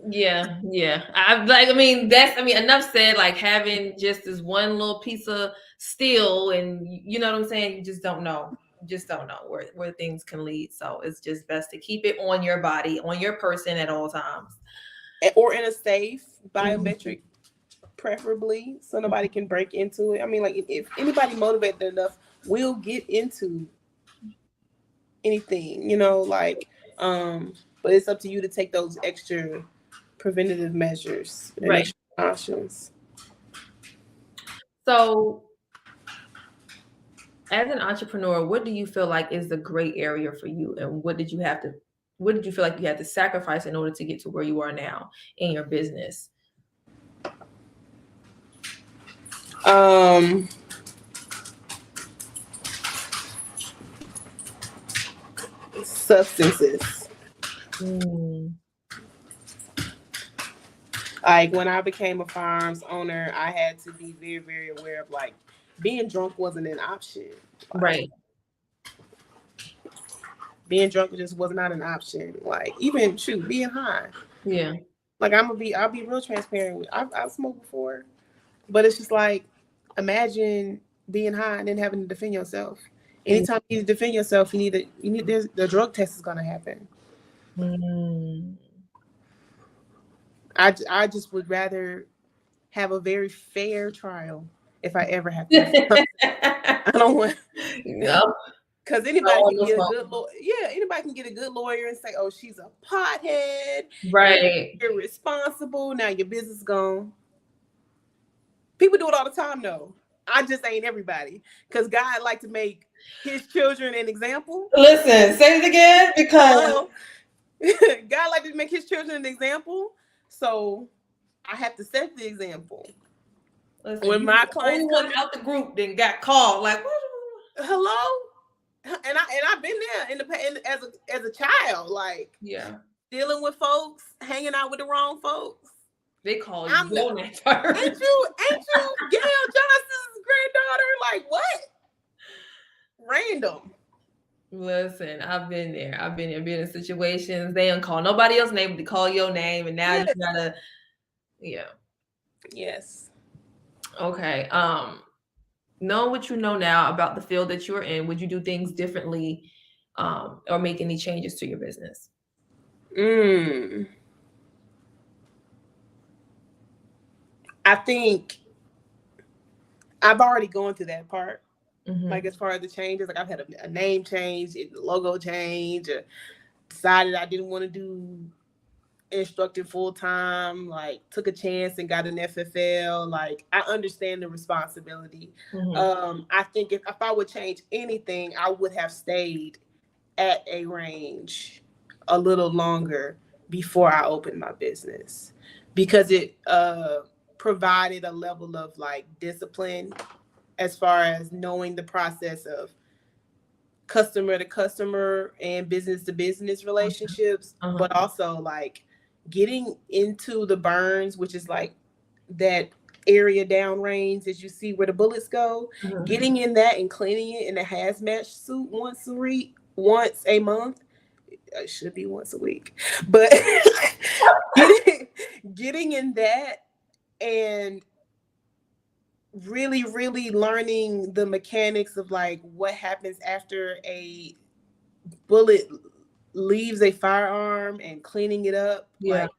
Yeah. I mean, enough said, like having just this one little piece of steel and you know what I'm saying? You just don't know. You just don't know where things can lead. So it's just best to keep it on your body, on your person at all times. Or in a safe, biometric, preferably, so nobody can break into it. I mean, like if anybody motivated enough will get into anything, but it's up to you to take those extra preventative measures and Right. extra precautions. So as an entrepreneur, what do you feel like is the gray area for you? And what did you feel like you had to sacrifice in order to get to where you are now in your business? Substances. Like when I became a firearms owner, I had to be very, very aware of like being drunk wasn't an option. Like, right. Being drunk just was not an option. Like even being high. Yeah. Like I'll be real transparent. I've smoked before, but it's just like imagine being high and then having to defend yourself. Anytime you need to defend yourself, the drug test is gonna happen. I just would rather have a very fair trial if I ever have to. I don't want. No. Because anybody can get a good lawyer. Yeah, anybody can get a good lawyer and say, "Oh, she's a pothead, right? Irresponsible. Now your business gone." People do it all the time, though. I just ain't everybody. Because God like to make his children an example. Listen, say it again because Hello. God like to make his children an example. So I have to set the example. listen, When you my the only clients one come, out the group then got called. Like, what? hello, and I've been there in the as a child, like Yeah, dealing with folks, hanging out with the wrong folks. they call I'm the your name first. ain't you Gayle Johnson's granddaughter? Like what? Random. Listen, I've been there. I've been in situations. They don't call nobody else's name, but they call your name, and now you Yes. gotta, yeah. Yes. Okay. Knowing what you know now about the field that you're in, would you do things differently, or make any changes to your business? Mm. I think I've already gone through that part. Mm-hmm. Like as far as the changes, like I've had a name change, a logo change, decided I didn't want to do instructing full time, like took a chance and got an FFL. Like I understand the responsibility. Mm-hmm. I think if I would change anything, I would have stayed at a range a little longer before I opened my business because it provided a level of like discipline as far as knowing the process of customer to customer and business to business relationships, Uh-huh. but also like getting into the burns, which is like that area down range that you see where the bullets go, Uh-huh. getting in that and cleaning it in a hazmat suit once a month. It should be once a week, but getting getting in that and really learning the mechanics of like what happens after a bullet leaves a firearm and cleaning it up, Yeah. like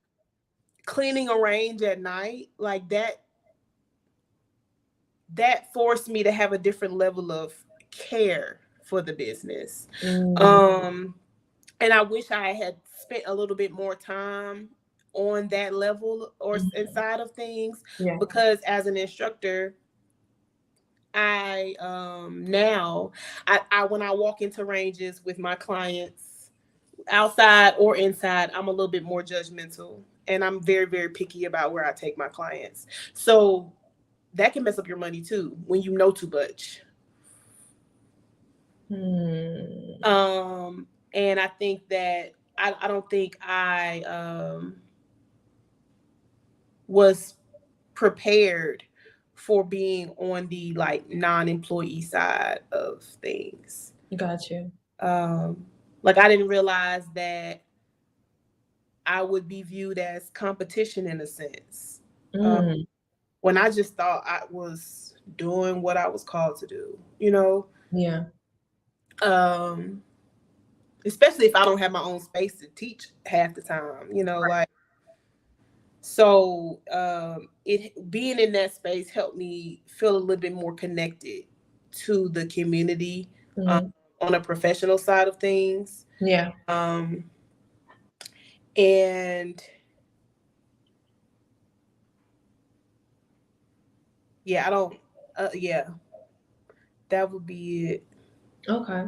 cleaning a range at night, like that forced me to have a different level of care for the business. Mm, um and I wish I had spent a little bit more time on that level or mhm. inside of things, Yeah. because as an instructor I now I when I walk into ranges with my clients outside or inside, I'm a little bit more judgmental and I'm very picky about where I take my clients. So that can mess up your money too when you know too much. Hmm. And I think that I don't think I was prepared for being on the like non-employee side of things. Got you. Um, like I didn't realize that I would be viewed as competition in a sense. Uh, Mm, when I just thought I was doing what I was called to do, you know. yeah. Um, Especially if I don't have my own space to teach half the time, you know, like so it being in that space helped me feel a little bit more connected to the community um, Hmm. on a professional side of things. Yeah. Um, and yeah, I don't yeah, that would be it. Okay.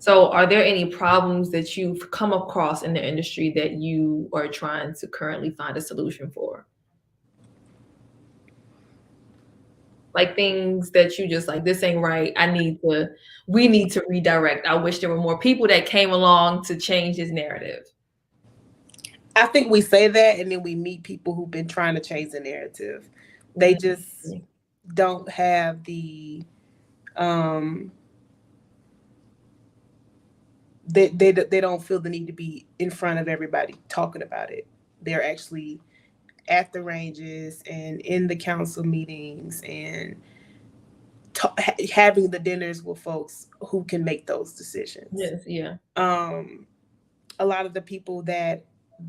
So, are there any problems that you've come across in the industry that you are trying to currently find a solution for? Like things that you just like, this ain't right. We need to redirect. I wish there were more people that came along to change this narrative. I think we say that and then we meet people who've been trying to change the narrative. They just Mhm. don't have the um they don't feel the need to be in front of everybody talking about it. They're actually at the ranges and in the council meetings and having the dinners with folks who can make those decisions. Yes, yeah. Um, a lot of the people that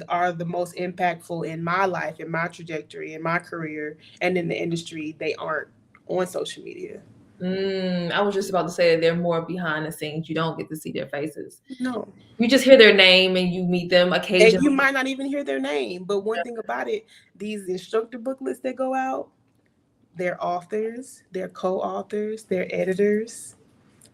are the most impactful in my life, in my trajectory, in my career, and in the industry, they aren't on social media. I was just about to say that they're more behind the scenes. You don't get to see their faces. No. You just hear their name and you meet them And you occasionally. might not even hear their name. But one thing about it, these instructor booklets that go out, they're authors, they're co-authors, they're editors.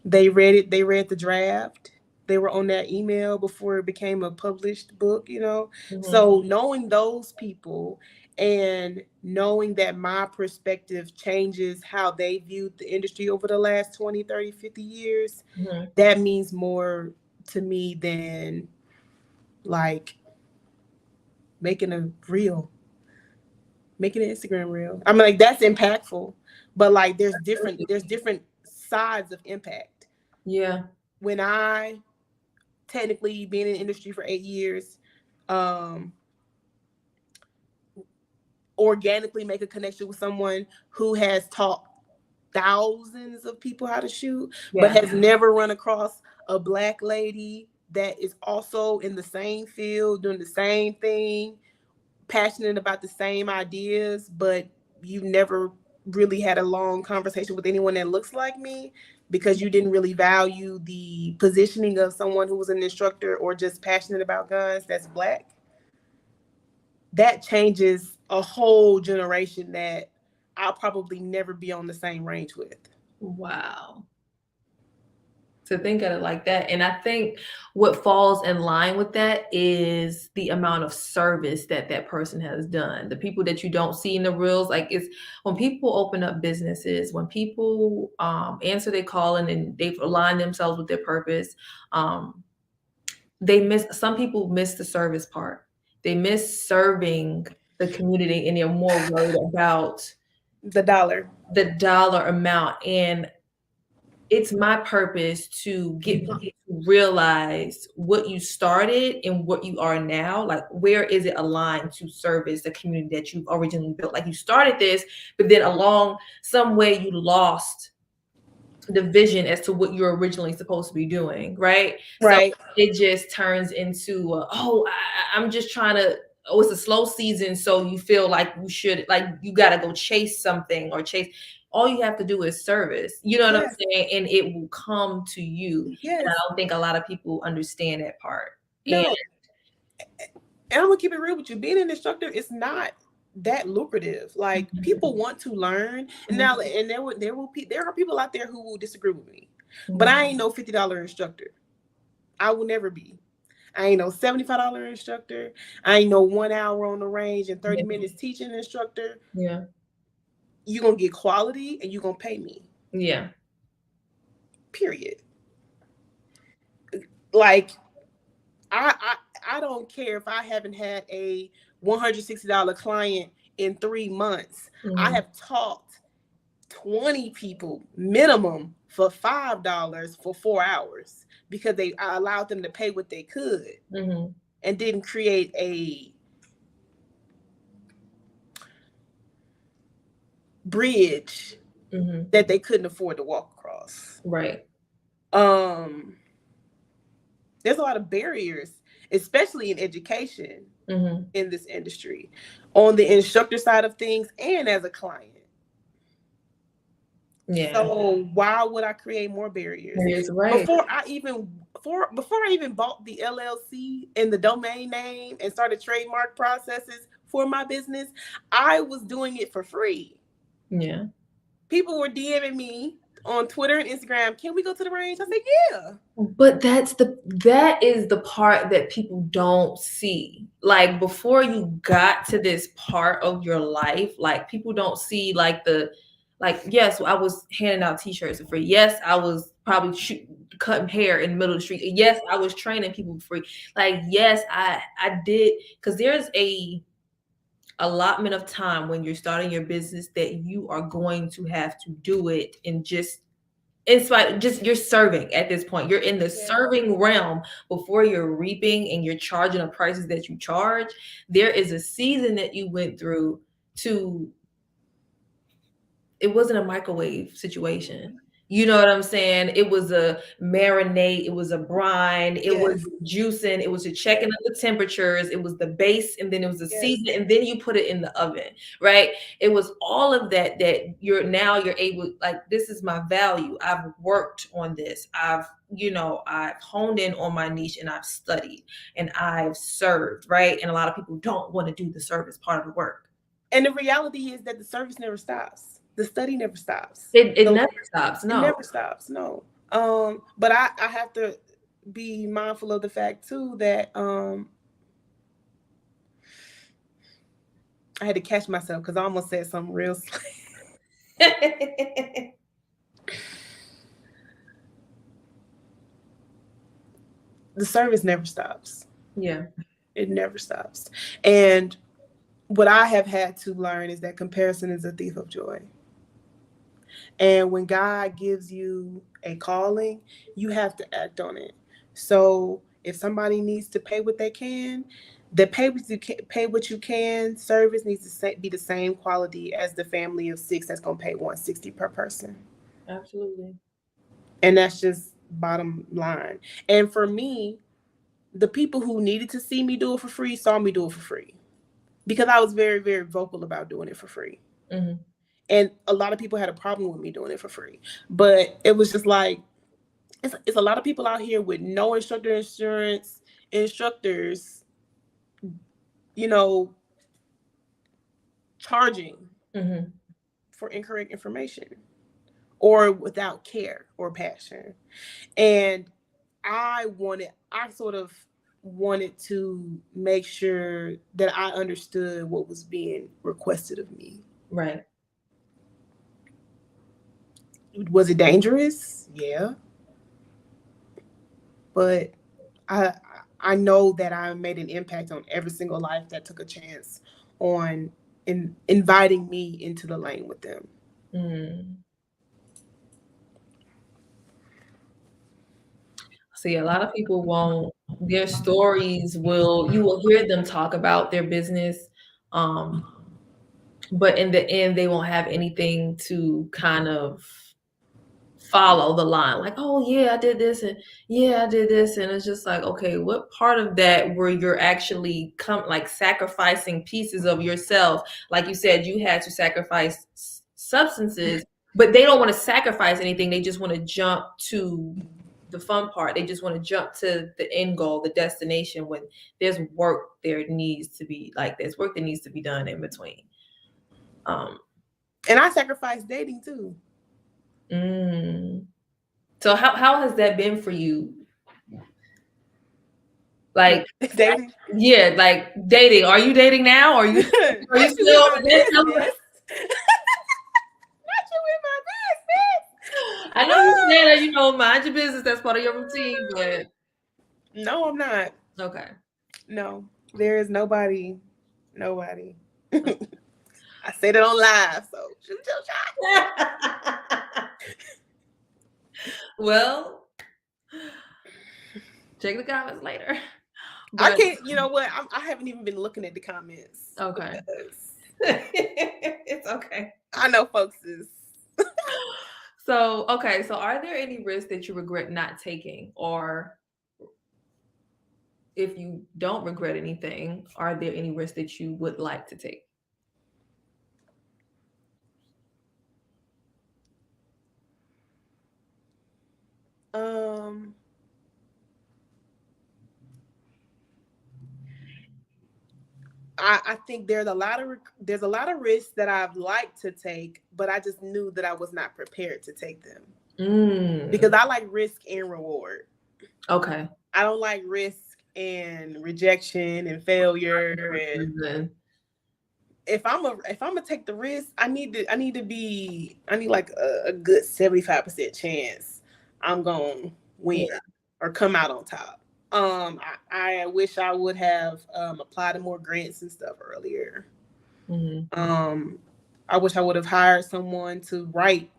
They read it, they read the draft. They were on that email before it became a published book, you know. Mm-hmm. So knowing those people and knowing that my perspective changes how they viewed the industry over the last 20, 30, 50 years, Mm-hmm. that means more to me than like making a reel, making an Instagram reel. I mean, like that's impactful, but like there's different sides of impact. Yeah. When I technically being in the industry for 8 years, um, organically make a connection with someone who has taught thousands of people how to shoot, but Yeah. has never run across a Black lady that is also in the same field doing the same thing, passionate about the same ideas, but you never really had a long conversation with anyone that looks like me because you didn't really value the positioning of someone who was an instructor or just passionate about guns that's Black. That changes a whole generation that I'll probably never be on the same range with. Wow. To think of it like that. And I think what falls in line with that is the amount of service that that person has done. The people that you don't see in the reels, like it's when people open up businesses, when people answer their calling and they've aligned themselves with their purpose, um, they miss. Some people miss the service part. They miss serving the community, and they're more worried about The dollar. the dollar amount. And it's my purpose to get people to realize what you started and what you are now. Like, where is it aligned to service the community that you've originally built? Like, you started this, but then along some way you lost the vision as to what you're originally supposed to be doing, right? So Right. it just turns into, I'm just trying to. Oh, it's a slow season, so you feel like you should, like you got to go chase something or chase. All you have to do is service. You know what I'm Yes. saying? And it will come to you. And I Yes. don't think a lot of people understand that part. And No. And I'm gonna keep it real with you. Being an instructor is not that lucrative. Like people want to learn, and now and there are people out there who will disagree with me, but I ain't no $50 instructor. I will never be. I ain't no $75 instructor. I ain't no 1 hour on the range and 30 minutes teaching instructor. yeah, You gonna get quality and you gonna pay me. yeah, Period. Like I don't care if I haven't had a $160 client in 3 months. I mhm, have taught 20 people minimum for $5 for 4 hours because I allowed them to pay what they could mhm, and didn't create a bridge mhm. that they couldn't afford to walk across. Right. Um, there's a lot of barriers, especially in education Mhm. in this industry, on the instructor side of things and as a client. Yeah. So why would I create more barriers That is right. before I even bought the LLC and the domain name and started trademark processes for my business? I was doing it for free. Yeah. People were DMing me on Twitter and Instagram. Can we go to the range? I said, yeah. But that is the part that people don't see. Like, before you got to this part of your life, like people don't see like yes, I was handing out t-shirts for free. Yes, I was probably cutting hair in the middle of the street. Yes, I was training people for free. Like, yes, I did, because there's a allotment of time when you're starting your business that you are going to have to do it, and just it's like, just you're serving at this point. You're in the serving realm before you're reaping and you're charging the prices that you charge. There is a season that you went through to, it wasn't a microwave situation. You know what I'm saying? It was a marinade, it was a brine, it was Yes. juicing, it was a checking Yes. of the temperatures, it was the base, and then it was the Yes. season, and then you put it in the oven, right? It was all of that you're able, like, this is my value. I've worked on this. I've honed in on my niche, and I've studied, and I've served, right? And a lot of people don't want to do the service part of the work. And the reality is that the service never stops. The study never stops. It So never stops. it No. never stops. No. But I have to be mindful of the fact too that I had to catch myself because I almost said something real. The service never stops. Yeah. It never stops. And what I have had to learn is that comparison is a thief of joy. And when God gives you a calling, you have to act on it. So if somebody needs to pay what they can, pay what you can. Service needs to be the same quality as the family of 6 that's gonna pay $160 per person. Absolutely. And that's just bottom line. And for me, the people who needed to see me do it for free saw me do it for free because I was very, very vocal about doing it for free. Mm-hmm. And a lot of people had a problem with me doing it for free. But it was just like, it's a lot of people out here with no instructor insurance, instructors, charging Mm-hmm. for incorrect information or without care or passion. And I sort of wanted to make sure that I understood what was being requested of me. Right. Was it dangerous? Yeah. But I know that I made an impact on every single life that took a chance on inviting me into the lane with them. Mm. See, a lot of people won't. Their stories you will hear them talk about their business, um, but in the end, they won't have anything to kind of follow the line. Like, oh yeah, I did this, and yeah, I did this, and it's just like, okay, what part of that where you're actually like sacrificing pieces of yourself? Like you said, you had to sacrifice substances, but they don't want to sacrifice anything. They just want to jump to the fun part. They just want to jump to the end goal, the destination, when there's work there needs to be, like, there's work that needs to be done in between. And I sacrificed dating too. So how has that been for you? Like dating? Yeah, like dating. Are you dating now? Are you still Not you in my business. Not you in my business. I know you said that, mind your business, that's part of your routine, but no, I'm not. Okay. No, there is nobody. I said it on live, so shoot your shot. Well, check the comments later. But I can't. You know what? I haven't even been looking at the comments. Okay. It's okay. I know folks is. So are there any risks that you regret not taking, or if you don't regret anything, are there any risks that you would like to take? I think there's a lot of risks that I've liked to take, but I just knew that I was not prepared to take them. Because I like risk and reward. Okay. I don't like risk and rejection and failure. And if I'm gonna take the risk, I need like a good 75% chance I'm gonna win or come out on top. I wish I would have applied to more grants and stuff earlier. I wish I would have hired someone to write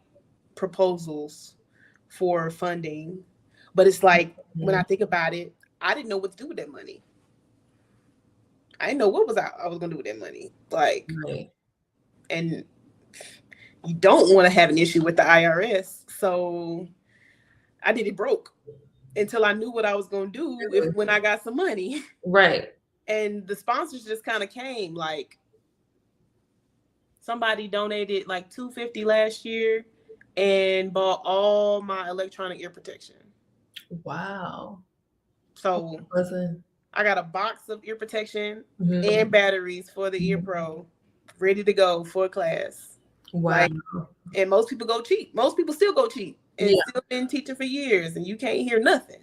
proposals for funding. But it's like, when I think about it, I didn't know what to do with that money. I didn't know what I was gonna do with that money. Like, and you don't want to have an issue with the IRS. So I did it broke until I knew what I was going to do when I got some money. Right. And the sponsors just kind of came. Like, somebody donated like $250 last year and bought all my electronic ear protection. Wow. So Listen. I got a box of ear protection Mhm. and batteries for the Ear Pro, ready to go for a class. Wow. Like, and most people go cheap. Most people still go cheap and Yeah. still been teaching for years, and you can't hear nothing.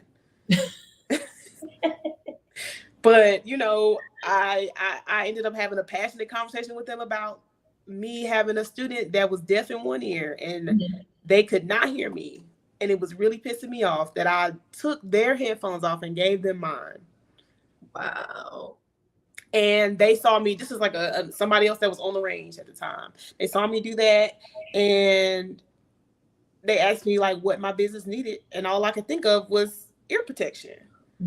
But you know, I ended up having a passionate conversation with them about me having a student that was deaf in one ear, and Mhm. they could not hear me, and it was really pissing me off that I took their headphones off and gave them mine. Wow. And they saw me. This is like somebody else that was on the range at the time. They saw me do that, and they asked me like what my business needed, and all I could think of was ear protection.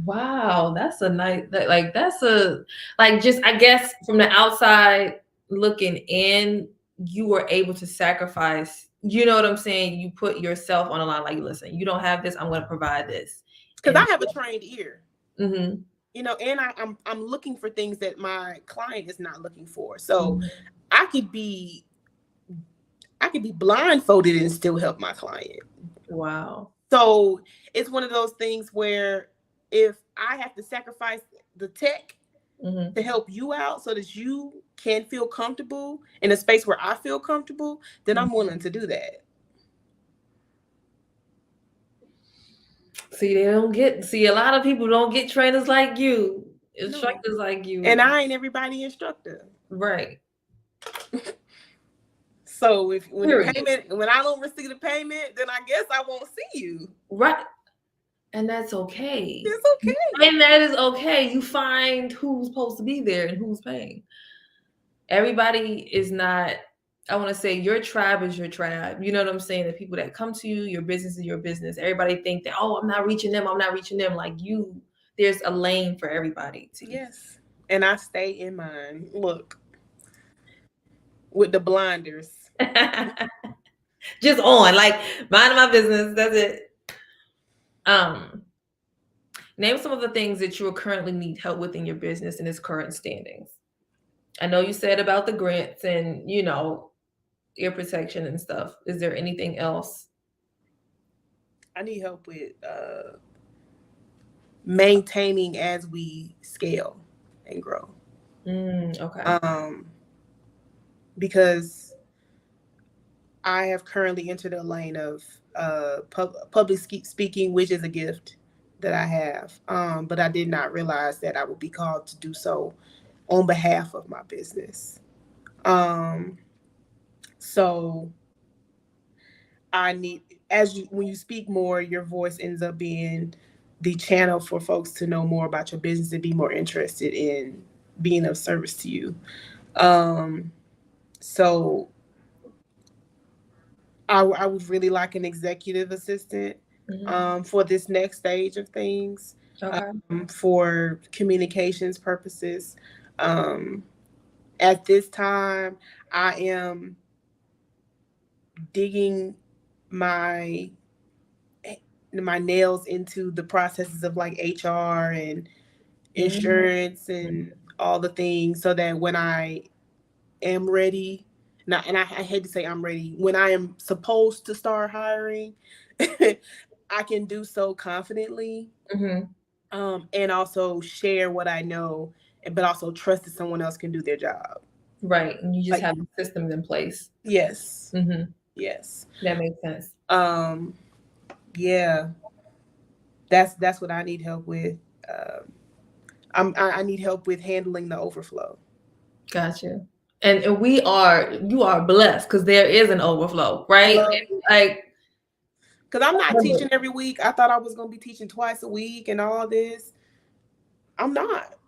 Wow, that's a nice, like that's a, like, just, I guess from the outside looking in, you were able to sacrifice, you know what I'm saying? You put yourself on the line, like, listen, you don't have this, I'm going to provide this. Because I have a trained ear. Mm-hmm. You know, and I'm looking for things that my client is not looking for. So I could be blindfolded and still help my client. Wow. So it's one of those things where if I have to sacrifice the tech to help you out so that you can feel comfortable in a space where I feel comfortable, then I'm willing to do that. See, a lot of people don't get trainers like you, instructors like you. And I ain't everybody instructor. Right. So when I don't receive the payment, then I guess I won't see you. Right. And that's okay. It's okay. And that is okay. You find who's supposed to be there and who's paying. Everybody is not, I want to say your tribe is your tribe. You know what I'm saying? The people that come to you, your business is your business. Everybody think that, oh, I'm not reaching them. Like, there's a lane for everybody. Yes. And I stay in mine. Look. With the blinders. Just on, like, minding my business. That's it. Name some of the things that you currently need help with in your business in its current standings. I know you said about the grants and, ear protection and stuff. Is there anything else? I need help with maintaining as we scale and grow. Okay. Because I have currently entered a lane of public speaking, which is a gift that I have. But I did not realize that I would be called to do so on behalf of my business. So I need, when you speak more, your voice ends up being the channel for folks to know more about your business and be more interested in being of service to you. So I would really like an executive assistant for this next stage of things. Okay. For communications purposes. At this time, I am digging my nails into the processes of like HR and insurance and all the things, so that when I am ready, and I hate to say I'm ready, when I am supposed to start hiring, I can do so confidently, and also share what I know, but also trust that someone else can do their job. Right, and you just have the systems in place. Yes. Yes. That makes sense. Yeah. That's what I need help with. I need help with handling the overflow. Gotcha. And you are blessed because there is an overflow, right? Like, because I'm not teaching every week. I thought I was going to be teaching twice a week and all this. I'm not.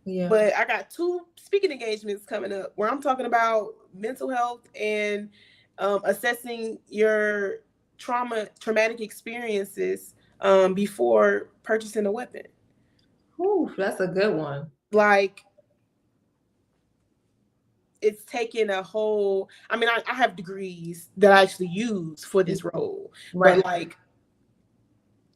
Yeah. But I got 2 speaking engagements coming up where I'm talking about mental health and assessing your traumatic experiences before purchasing a weapon. Ooh, that's a good one. Like, it's taken a whole. I mean, I have degrees that I actually use for this role, Right. but like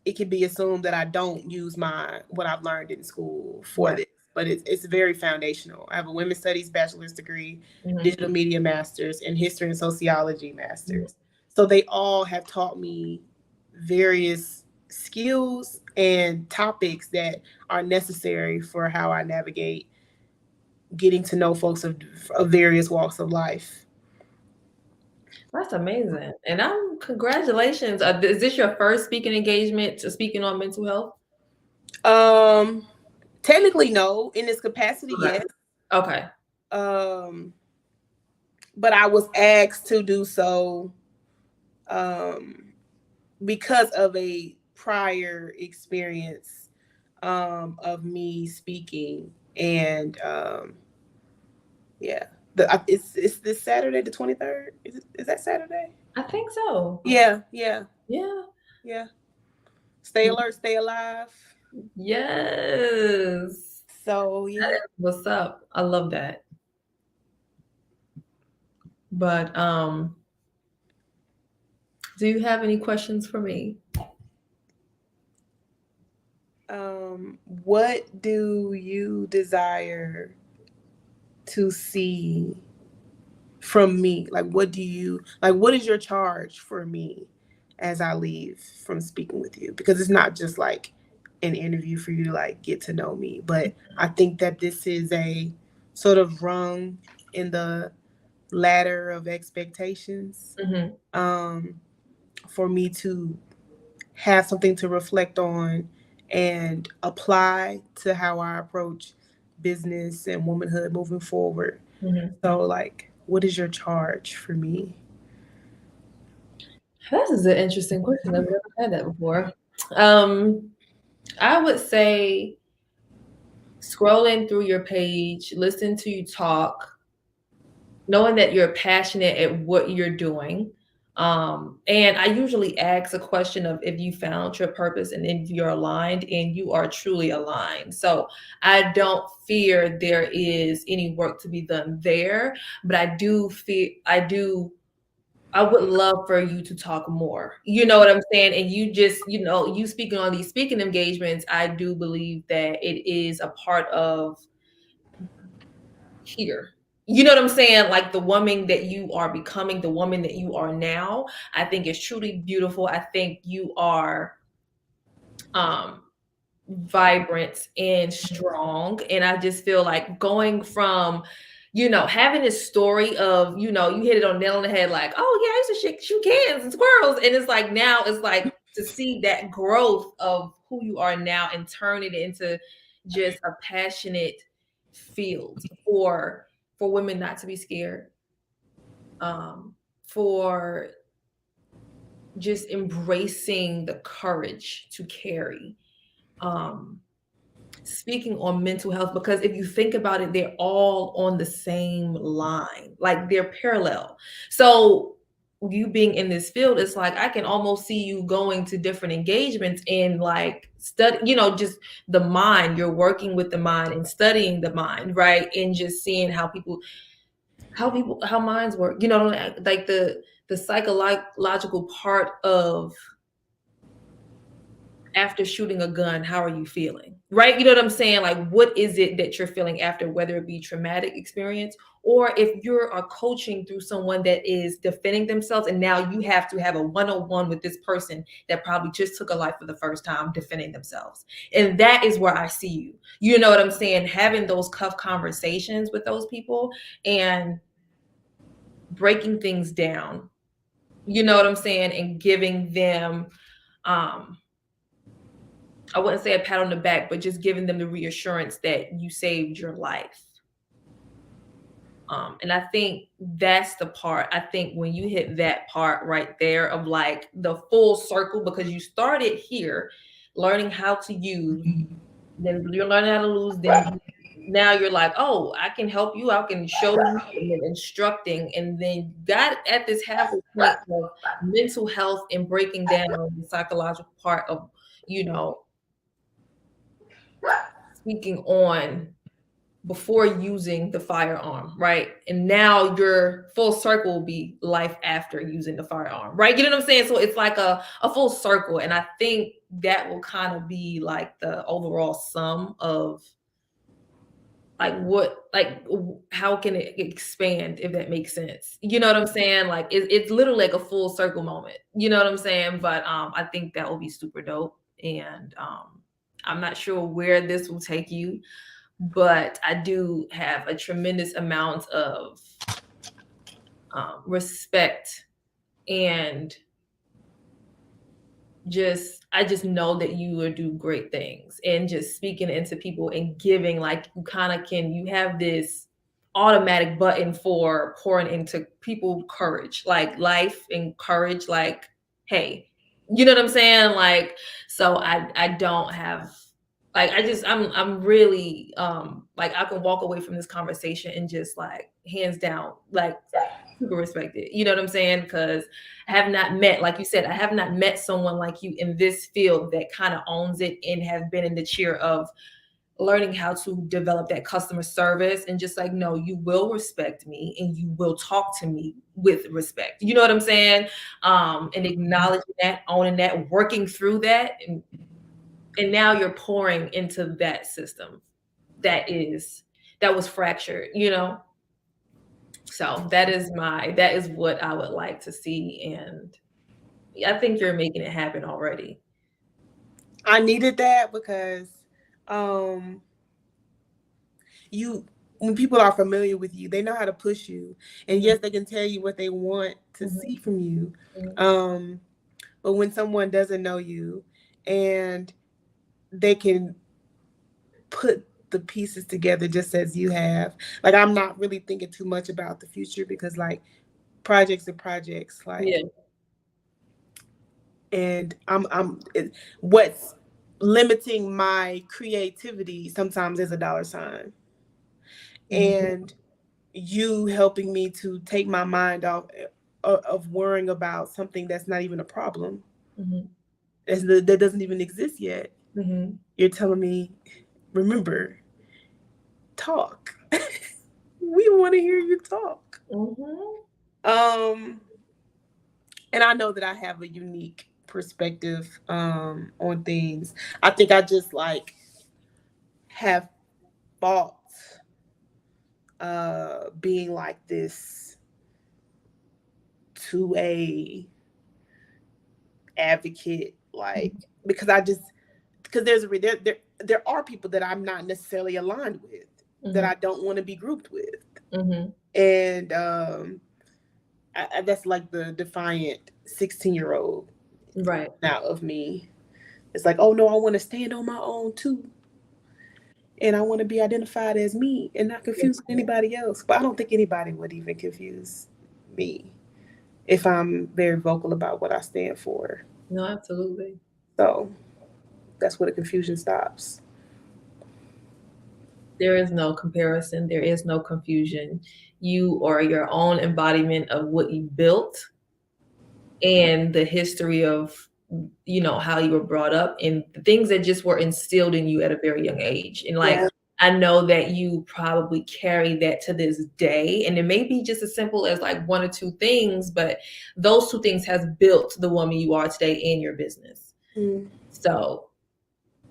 it can be assumed that I don't use my what I've learned in school for Right. this. But it's very foundational. I have a women's studies bachelor's degree, Mm-hmm. digital media master's, and history and sociology Mm-hmm. master's. So they all have taught me various skills and topics that are necessary for how I navigate getting to know folks of various walks of life. That's amazing. And congratulations. Is this your first speaking engagement to speaking on mental health? Um, Technically, no. In this capacity, Okay. yes. Okay. Um, but I was asked to do so um, because of a prior experience of me speaking, and yeah, it's this Saturday, the 23rd. Is that Saturday? I think so. Yeah, yeah, Yeah. yeah. Stay alert, stay alive. Yes. So That yeah. is what's up. I love that. But do you have any questions for me? What do you desire to see from me? Like, what do you like? What is your charge for me as I leave from speaking with you? Because it's not just like an interview for you to like get to know me, but I think that this is a sort of rung in the ladder of expectations Mm-hmm. um, for me to have something to reflect on and apply to how I approach business and womanhood moving forward. Mm-hmm. So, like, what is your charge for me? This is an interesting question. I've never had that before. Um, I would say scrolling through your page, listening to you talk, knowing that you're passionate at what you're doing. And I usually ask a question of if you found your purpose and if you're aligned, and you are truly aligned. So I don't fear there is any work to be done there, but I would love for you to talk more. You know what I'm saying? And you just, you speaking on these speaking engagements, I do believe that it is a part of here. You know what I'm saying? Like the woman that you are becoming, the woman that you are now, I think is truly beautiful. I think you are um vibrant and strong. And I just feel like going from, having this story of, you hit it on the nail on the head, like, oh yeah, I used to shoot cans and squirrels. And it's like now it's like to see that growth of who you are now and turn it into just a passionate field for women not to be scared, for just embracing the courage to carry. Um, Speaking on mental health, because if you think about it, they're all on the same line, like they're parallel. So you being in this field, it's like I can almost see you going to different engagements and like study, just the mind. You're working with the mind and studying the mind, right? And just seeing how minds work, like the psychological part of after shooting a gun, how are you feeling? Right? You know what I'm saying? Like, what is it that you're feeling after, whether it be traumatic experience, or if you're coaching through someone that is defending themselves, and now you have to have a one-on-one with this person that probably just took a life for the first time defending themselves. And that is where I see you. You know what I'm saying? Having those tough conversations with those people and breaking things down. You know what I'm saying? And giving them um I wouldn't say a pat on the back, but just giving them the reassurance that you saved your life. And I think that's the part. I think when you hit that part right there of like the full circle, because you started here learning how to use, then you're learning how to lose, then now you're like, oh, I can help you, I can show you, and then instructing, and then got at this halfway point of mental health and breaking down the psychological part of, you know, speaking on before using the firearm, right? And now your full circle will be life after using the firearm, right? You know what I'm saying? So it's like a full circle. And I think that will kind of be like the overall sum of like what, like how can it expand, if that makes sense? You know what I'm saying? Like it's literally like a full circle moment. You know what I'm saying? But I think that will be super dope. And I'm not sure where this will take you, but I do have a tremendous amount of respect, and I just know that you will do great things, and just speaking into people and giving, like you kind of can, you have this automatic button for pouring into people courage, like life and courage, like, hey, you know what I'm saying? Like, so I don't have, like, I'm really like I can walk away from this conversation and just like hands down, like super respect it. You know what I'm saying? Because I have not met, like you said, I have not met someone like you in this field that kind of owns it and have been in the chair of learning how to develop that customer service, and just like, no, you will respect me and you will talk to me with respect. You know what I'm saying? And acknowledging that, owning that, working through that, and now you're pouring into that system that was fractured, you know. So that is what I would like to see, and I think you're making it happen already. I needed that because um you when people are familiar with you, they know how to push you. And Mhm, yes, they can tell you what they want to mhm, see from you. mhm, Um but when someone doesn't know you and they can put the pieces together just as you have, like I'm not really thinking too much about the future because like projects are projects, like, yeah, and what's limiting my creativity sometimes is a dollar sign. mhm, And you helping me to take my mind off of worrying about something that's not even a problem, mhm, that doesn't even exist yet. mhm, You're telling me, remember, talk. We want to hear you talk. mhm, Um, and I know that I have a unique perspective on things. I think I just like have fought being like this to a advocate, like, because I just, because there are people that I'm not necessarily aligned with, that mhm, I don't want to be grouped with. mhm. And that's like the defiant 16-year-old Right. now of me. It's like, oh no, I want to stand on my own too, and I want to be identified as me and not confused with anybody else. But I don't think anybody would even confuse me if I'm very vocal about what I stand for. No, absolutely. So that's where the confusion stops. There is no comparison. There is no confusion. You are your own embodiment of what you built, and the history of, you know, how you were brought up and the things that just were instilled in you at a very young age. And like, Yeah. I know that you probably carry that to this day, and it may be just as simple as like one or two things, but those two things has built the woman you are today in your business. Mm. So,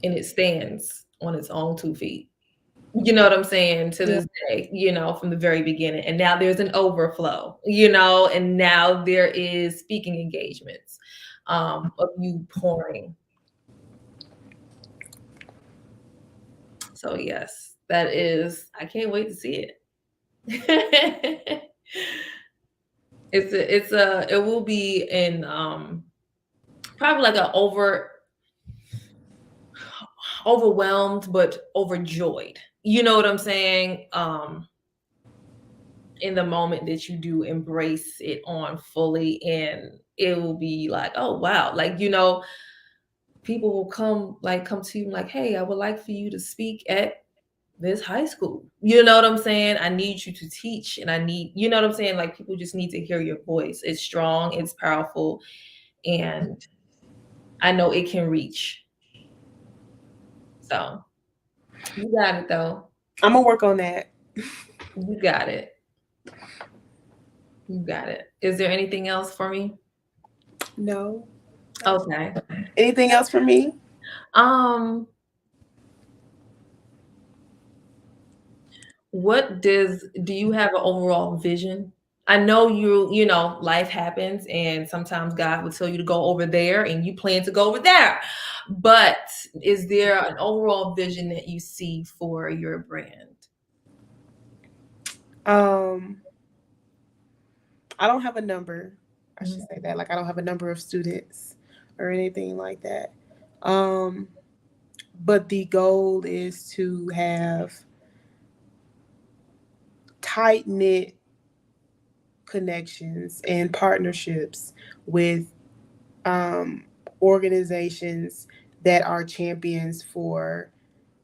and it stands on its own 2 feet. You know what I'm saying? To Yeah. this day, you know, from the very beginning. And now there's an overflow, you know, and now there is speaking engagements of you pouring. So yes, that is, I can't wait to see it. It will be in probably like a overwhelmed but overjoyed. You know what I'm saying? In the moment that you do embrace it on fully, and it will be like, oh wow, like, you know, people will come to you like, hey, I would like for you to speak at this high school. You know what I'm saying? I need you to teach, and I need, you know what I'm saying, like people just need to hear your voice. It's strong, it's powerful, and I know it can reach. So you got it though. I'm gonna work on that. You got it. You got it. Is there anything else for me? No. Okay. Anything else for me? Um, what do you have an overall vision? I know you know, life happens and sometimes God will tell you to go over there and you plan to go over there. But is there an overall vision that you see for your brand? Um, I don't have a number. I should Mhm. say that. Like I don't have a number of students or anything like that. Um, but the goal is to have tight knit connections and partnerships with um, organizations that are champions for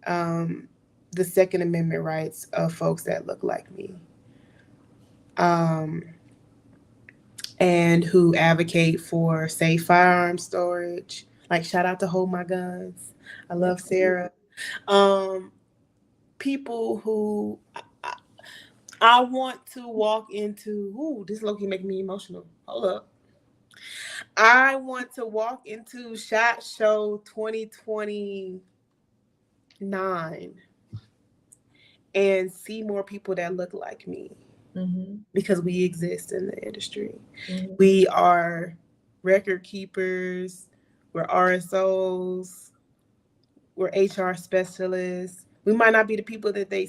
um, the Second Amendment rights of folks that look like me, um, and who advocate for safe firearm storage. Like shout out to Hold My Guns. I love Sarah. Um, People who I want to walk into. Ooh, this low key making me emotional. Hold up. I want to walk into SHOT Show 2029 and see more people that look like me Mhm. because we exist in the industry. Mhm. We are record keepers, we're RSOs, we're HR specialists. We might not be the people that they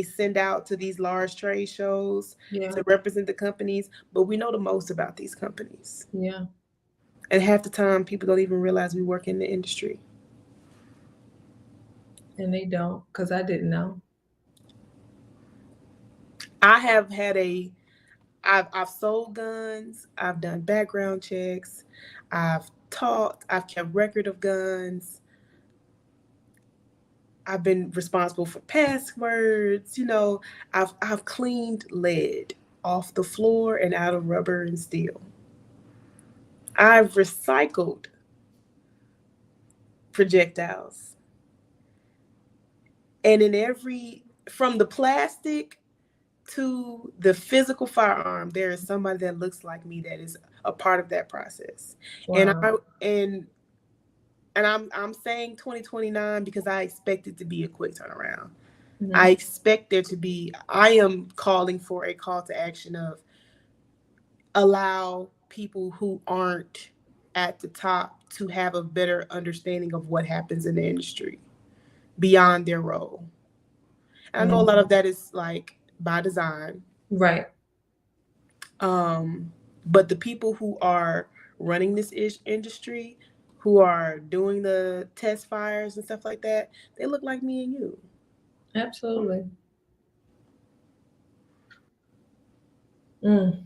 send out to these large trade shows Yeah. to represent the companies, but we know the most about these companies. Yeah. And half the time, people don't even realize we work in the industry. And they don't, because I didn't know. I have had a I've sold guns, I've done background checks, I've taught, I've kept record of guns, I've been responsible for passwords, I've cleaned lead off the floor and out of rubber and steel. I've recycled projectiles. And in every from the plastic to the physical firearm, there is somebody that looks like me that is a part of that process. And Wow. I and I'm saying 2029 because I expect it to be a quick turnaround. I Mhm. expect there to be I am calling for a call to action of allow people who aren't at the top to have a better understanding of what happens in the industry beyond their role. And I know a Mhm. lot of that is like by design. Right. Um, but the people who are running this industry, who are doing the test fires and stuff like that, they look like me and you. Absolutely. Mm.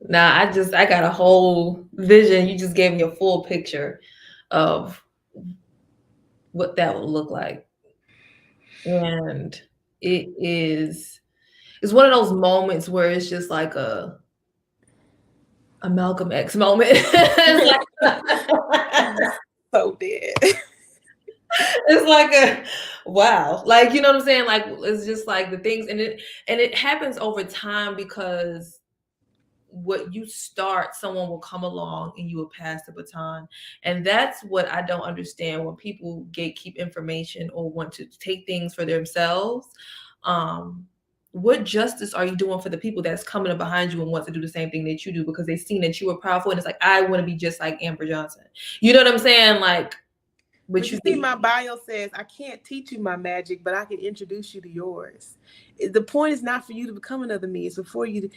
Now I got a whole vision. You just gave me a full picture of what that would look like. And it's one of those moments where it's just like a Malcolm X moment. It's like So dead. it's like a wow. Like you know what I'm saying? Like it's just like the things and it happens over time because what you start, someone will come along and you will pass the baton. And that's what I don't understand when people gatekeep information or want to take things for themselves. Um, what justice are you doing for the people that's coming up behind you and want to do the same thing that you do because they've seen that you were powerful and it's like I want to be just like Amber Johnson. You know what I'm saying? Like, but But you you see, did. my bio says I can't teach you my magic, but I can introduce you to yours. The point is not for you to become another me. It's for you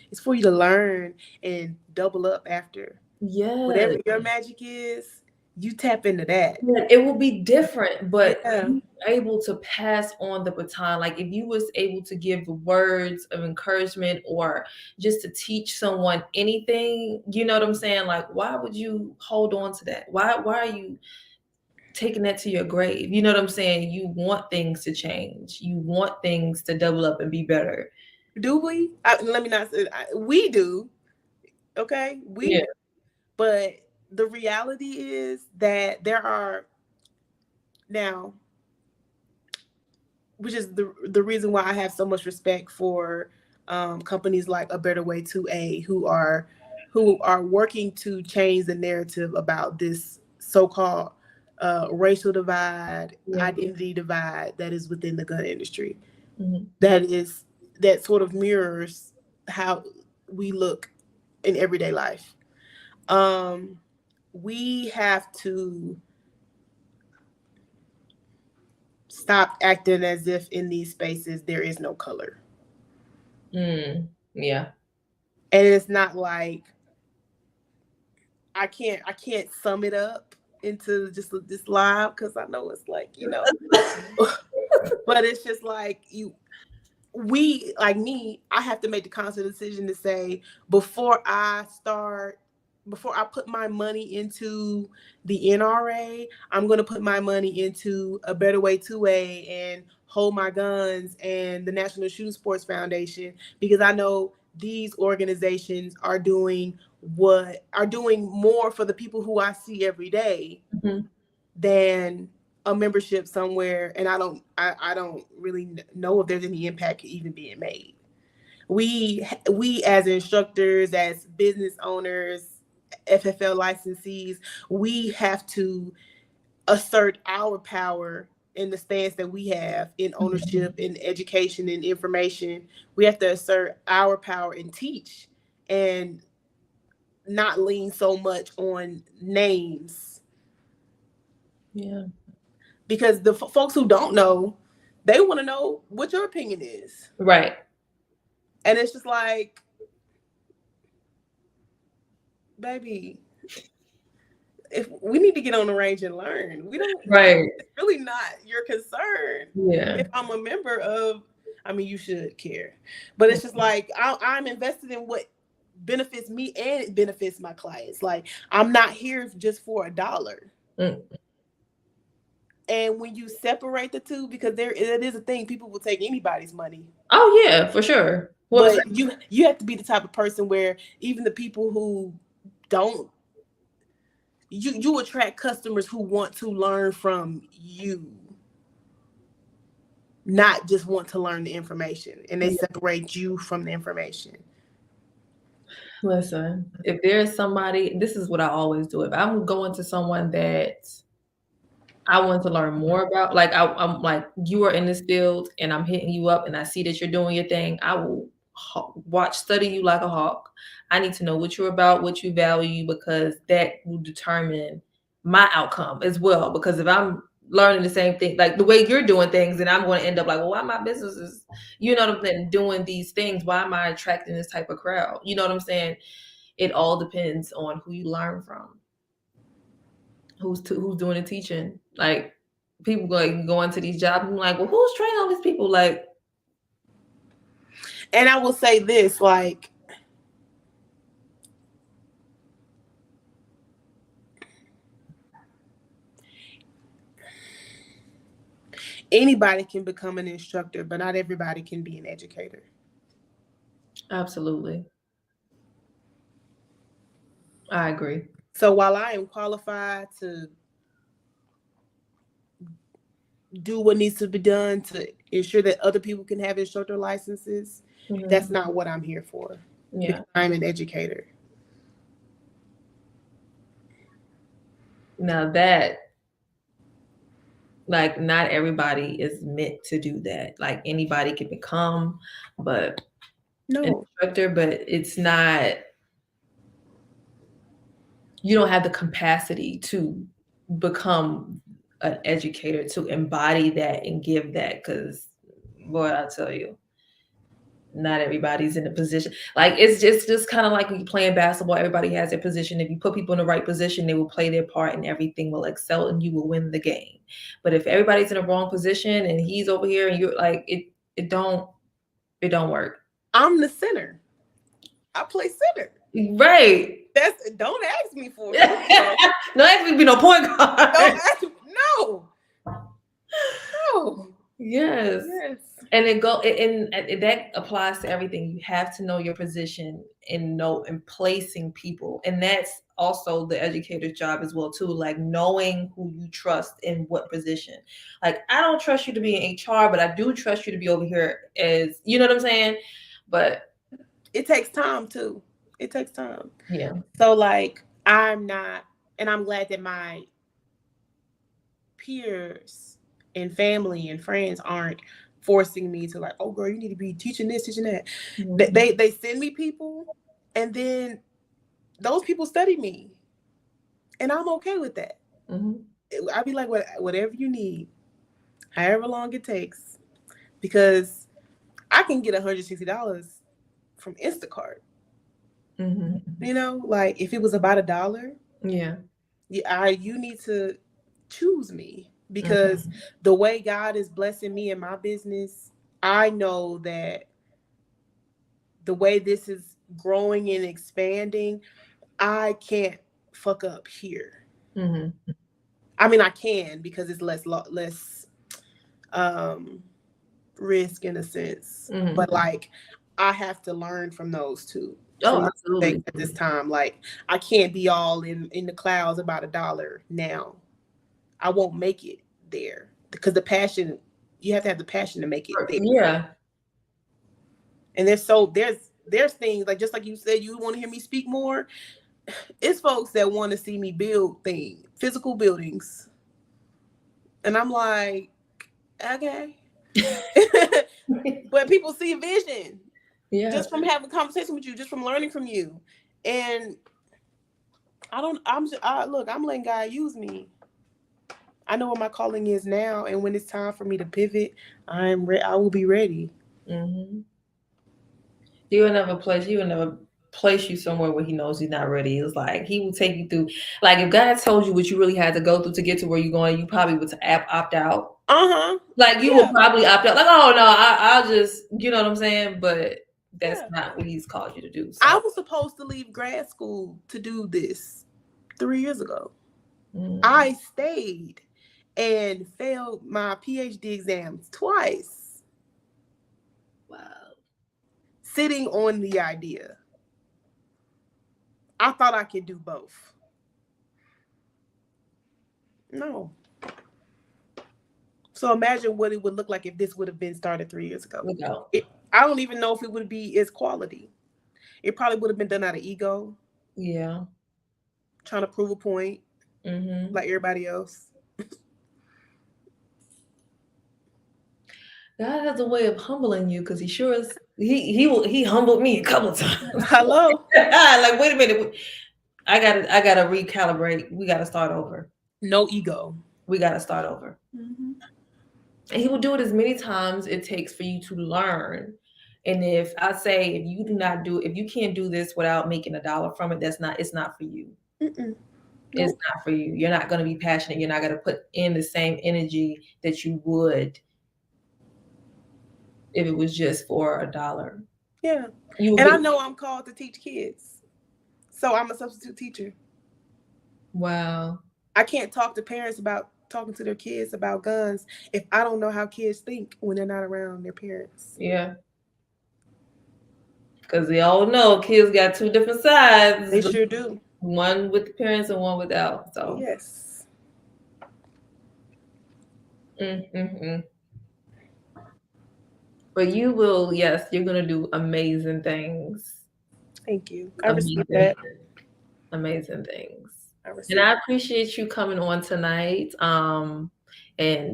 to learn and double up after. Yes. Whatever your magic is, you tap into that. Yeah, it will be different, but Yeah. you able to pass on the baton. Like if you was able to give words of encouragement or just to teach someone anything, you know what I'm saying? Like why would you hold on to that? Why are you taking that to your grave? You know what I'm saying? You want things to change. You want things to double up and be better. Do we? Let me not say we do. Okay, we Yeah. do. But the reality is that there are now which is the reason why I have so much respect for companies like A Better Way 2A who are working to change the narrative about this so-called racial divide, Yeah. identity divide that is within the gun industry. Mhm. That sort of mirrors how we look in everyday life. Um, we have to stop acting as if in these spaces there is no color. Yeah. And it's not like I can't sum it up into just this live because I know it's like, but it's just like we like me, I have to make the conscious decision to say before I put my money into the NRA, I'm going to put my money into A Better Way 2A and Hold My Guns and the National Shooting Sports Foundation, because I know these organizations are doing more for the people who I see every day Mhm. than a membership somewhere, and I don't really know if there's any impact even being made. We as instructors, as business owners, FFL licensees, we have to assert our power in the stance that we have in ownership, in education, in information. We have to assert our power and teach, and not lean so much on names, Yeah. because the folks who don't know, they want to know what your opinion is. Right. And it's just like, baby, if we need to get on the range and learn, we don't like, Right. it's really not your concern Yeah. if I'm a member of. I mean, you should care, but it's just like I'm invested in what benefits me and it benefits my clients. Like, I'm not here just for $1. Mm. And when you separate the two, because it is a thing, people will take anybody's money. Oh yeah, for sure. Well, But you have to be the type of person where even the people who don't, you attract customers who want to learn from you, not just want to learn the information, and they separate you from the information. listen, if there's somebody, this is what I always do. If I'm going to someone that I want to learn more about, like I'm like you are in this field and I'm hitting you up and I see that you're doing your thing, I will study you like a hawk. I need to know what you're about, what you value, because that will determine my outcome as well. Because if I'm learning the same thing, like the way you're doing things, then I'm going to end up like, well, why my business is, what I'm saying, doing these things? Why am I attracting this type of crowd? You know what I'm saying? It all depends on who you learn from, who's doing the teaching. Like people like go into these jobs and like, well, who's training all these people? Like, And I will say this, like, anybody can become an instructor, but not everybody can be an educator. absolutely, I agree. So while I am qualified to do what needs to be done to ensure that other people can have instructor licenses, that's not what I'm here for. Yeah. Because I'm an educator. Now that, like, not everybody is meant to do that. Like anybody can become, but an No. instructor, but it's not. You don't have the capacity to become an educator, to embody that and give that, because boy, I tell you, not everybody's in a position. Like it's just kind of like when you're playing basketball, everybody has their position. If you put people in the right position, they will play their part and everything will excel and you will win the game. But if everybody's in the wrong position and he's over here and you're like, it don't work. I'm the center. I play center. Right. Don't ask me for it. No, ask me to be no point guard. Don't ask me. No. No. Yes. Yes. And that applies to everything. You have to know your position and know and placing people. And that's also the educator's job as well too, like knowing who you trust in what position. Like I don't trust you to be in HR, but I do trust you to be over here as, you know what I'm saying? But it takes time too. It takes time. yeah. So like I'm not, and I'm glad that my peers and family and friends aren't forcing me to like, oh girl, you need to be teaching this, teaching that. Mm-hmm. They send me people, and then those people study me, and I'm okay with that. Mm-hmm. I'd be like, whatever you need, however long it takes, because I can get $160 from Instacart. Mm-hmm. You know, like if it was about $1, Yeah. you need to choose me, because Mm-hmm. the way God is blessing me in my business, I know that the way this is growing and expanding, I can't fuck up here. Mm-hmm. I mean, I can, because it's less um risk in a sense, Mm-hmm. but like I have to learn from those two, Oh, from my mistakes absolutely. at this time. Like I can't be all in the clouds about $1 now. I won't make it there, because the passion, you have to have the passion to make it there. Yeah. And there's things like, just like you said, you want to hear me speak more. It's folks that want to see me build things, physical buildings, and I'm like, okay. But people see vision Yeah. just from having a conversation with you, just from learning from you. And I don't. Look. I'm letting God use me. I know what my calling is now, and when it's time for me to pivot, I will be ready. Mm-hmm. He would never place you somewhere where he knows he's not ready. It's like he will take you through. Like if God told you what you really had to go through to get to where you're going, you probably would opt out. Uh-huh. Like you would Yeah. probably opt out. Like, oh no, I'll just, you know what I'm saying. But that's Yeah. not what he's called you to do. I So, was supposed to leave grad school to do this 3 years ago. mm, I stayed and failed my PhD exams twice, wow. sitting on the idea. I thought I could do both. No. So imagine what it would look like if this would have been started 3 years ago. Look out. I don't even know if it would be as quality. It probably would have been done out of ego, Yeah. trying to prove a point, Mm-hmm. like everybody else. God has a way of humbling you because he sure is. He humbled me a couple of times. Hello? Like wait a minute, I gotta recalibrate. We gotta start over. No ego. We gotta start over. Mm-hmm. And he will do it as many times it takes for you to learn. And if I say if you can't do this without making $1 from it, it's not for you. Mm-mm. It's Nope. not for you. You're not gonna be passionate. You're not gonna put in the same energy that you would if it was just for $1. Yeah. You will And I be know I'm called to teach kids. So I'm a substitute teacher. wow. I can't talk to parents about talking to their kids about guns if I don't know how kids think when they're not around their parents. Yeah. Because we all know kids got two different They sides. sure do. One with the parents and one without. So Yes. mm. But you will, yes, you're gonna do amazing things. Thank you. I receive Amazing, that. amazing things. I And receive I appreciate you coming on tonight. And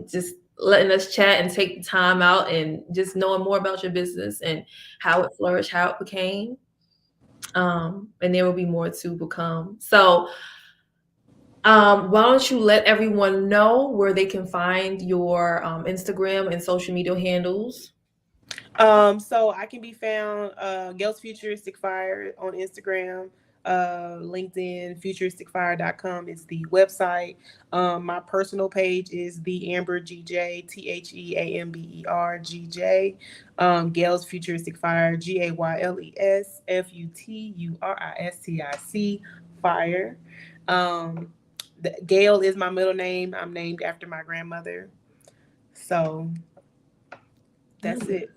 just letting us chat and take the time out and just knowing more about your business and how it flourished, how it became. And there will be more to become. So why don't you let everyone know where they can find your Instagram and social media handles? So I can be found Gayle's Futuristic Fire on Instagram, LinkedIn, futuristicfire.com is the website. My personal page is the Amber GJ, TheAmberGJ. Gayle's Futuristic Fire, GaylesFuturistic Fire. Gayle is my middle name. I'm named after my grandmother. So that's it.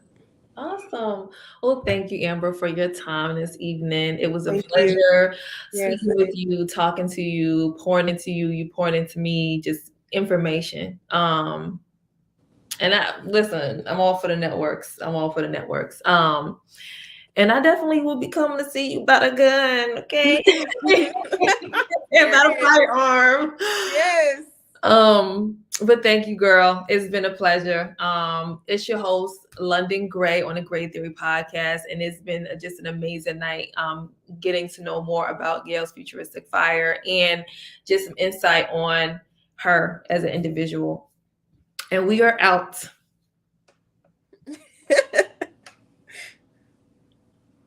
Awesome. Well, thank you, Amber, for your time this evening. It was a Thank you. pleasure Yes. speaking with you, talking to you, pouring into you, you pouring into me, just information. And I listen, I'm all for the networks. I'm all for the networks. And I definitely will be coming to see you about a gun, okay? About a Period. firearm. Yes. But thank you, girl. It's been a pleasure. It's your host, London Gray on the Gray Theory podcast, and it's been just an amazing night. Getting to know more about Gayle's Futuristic Fire and just some insight on her as an individual. And we are out.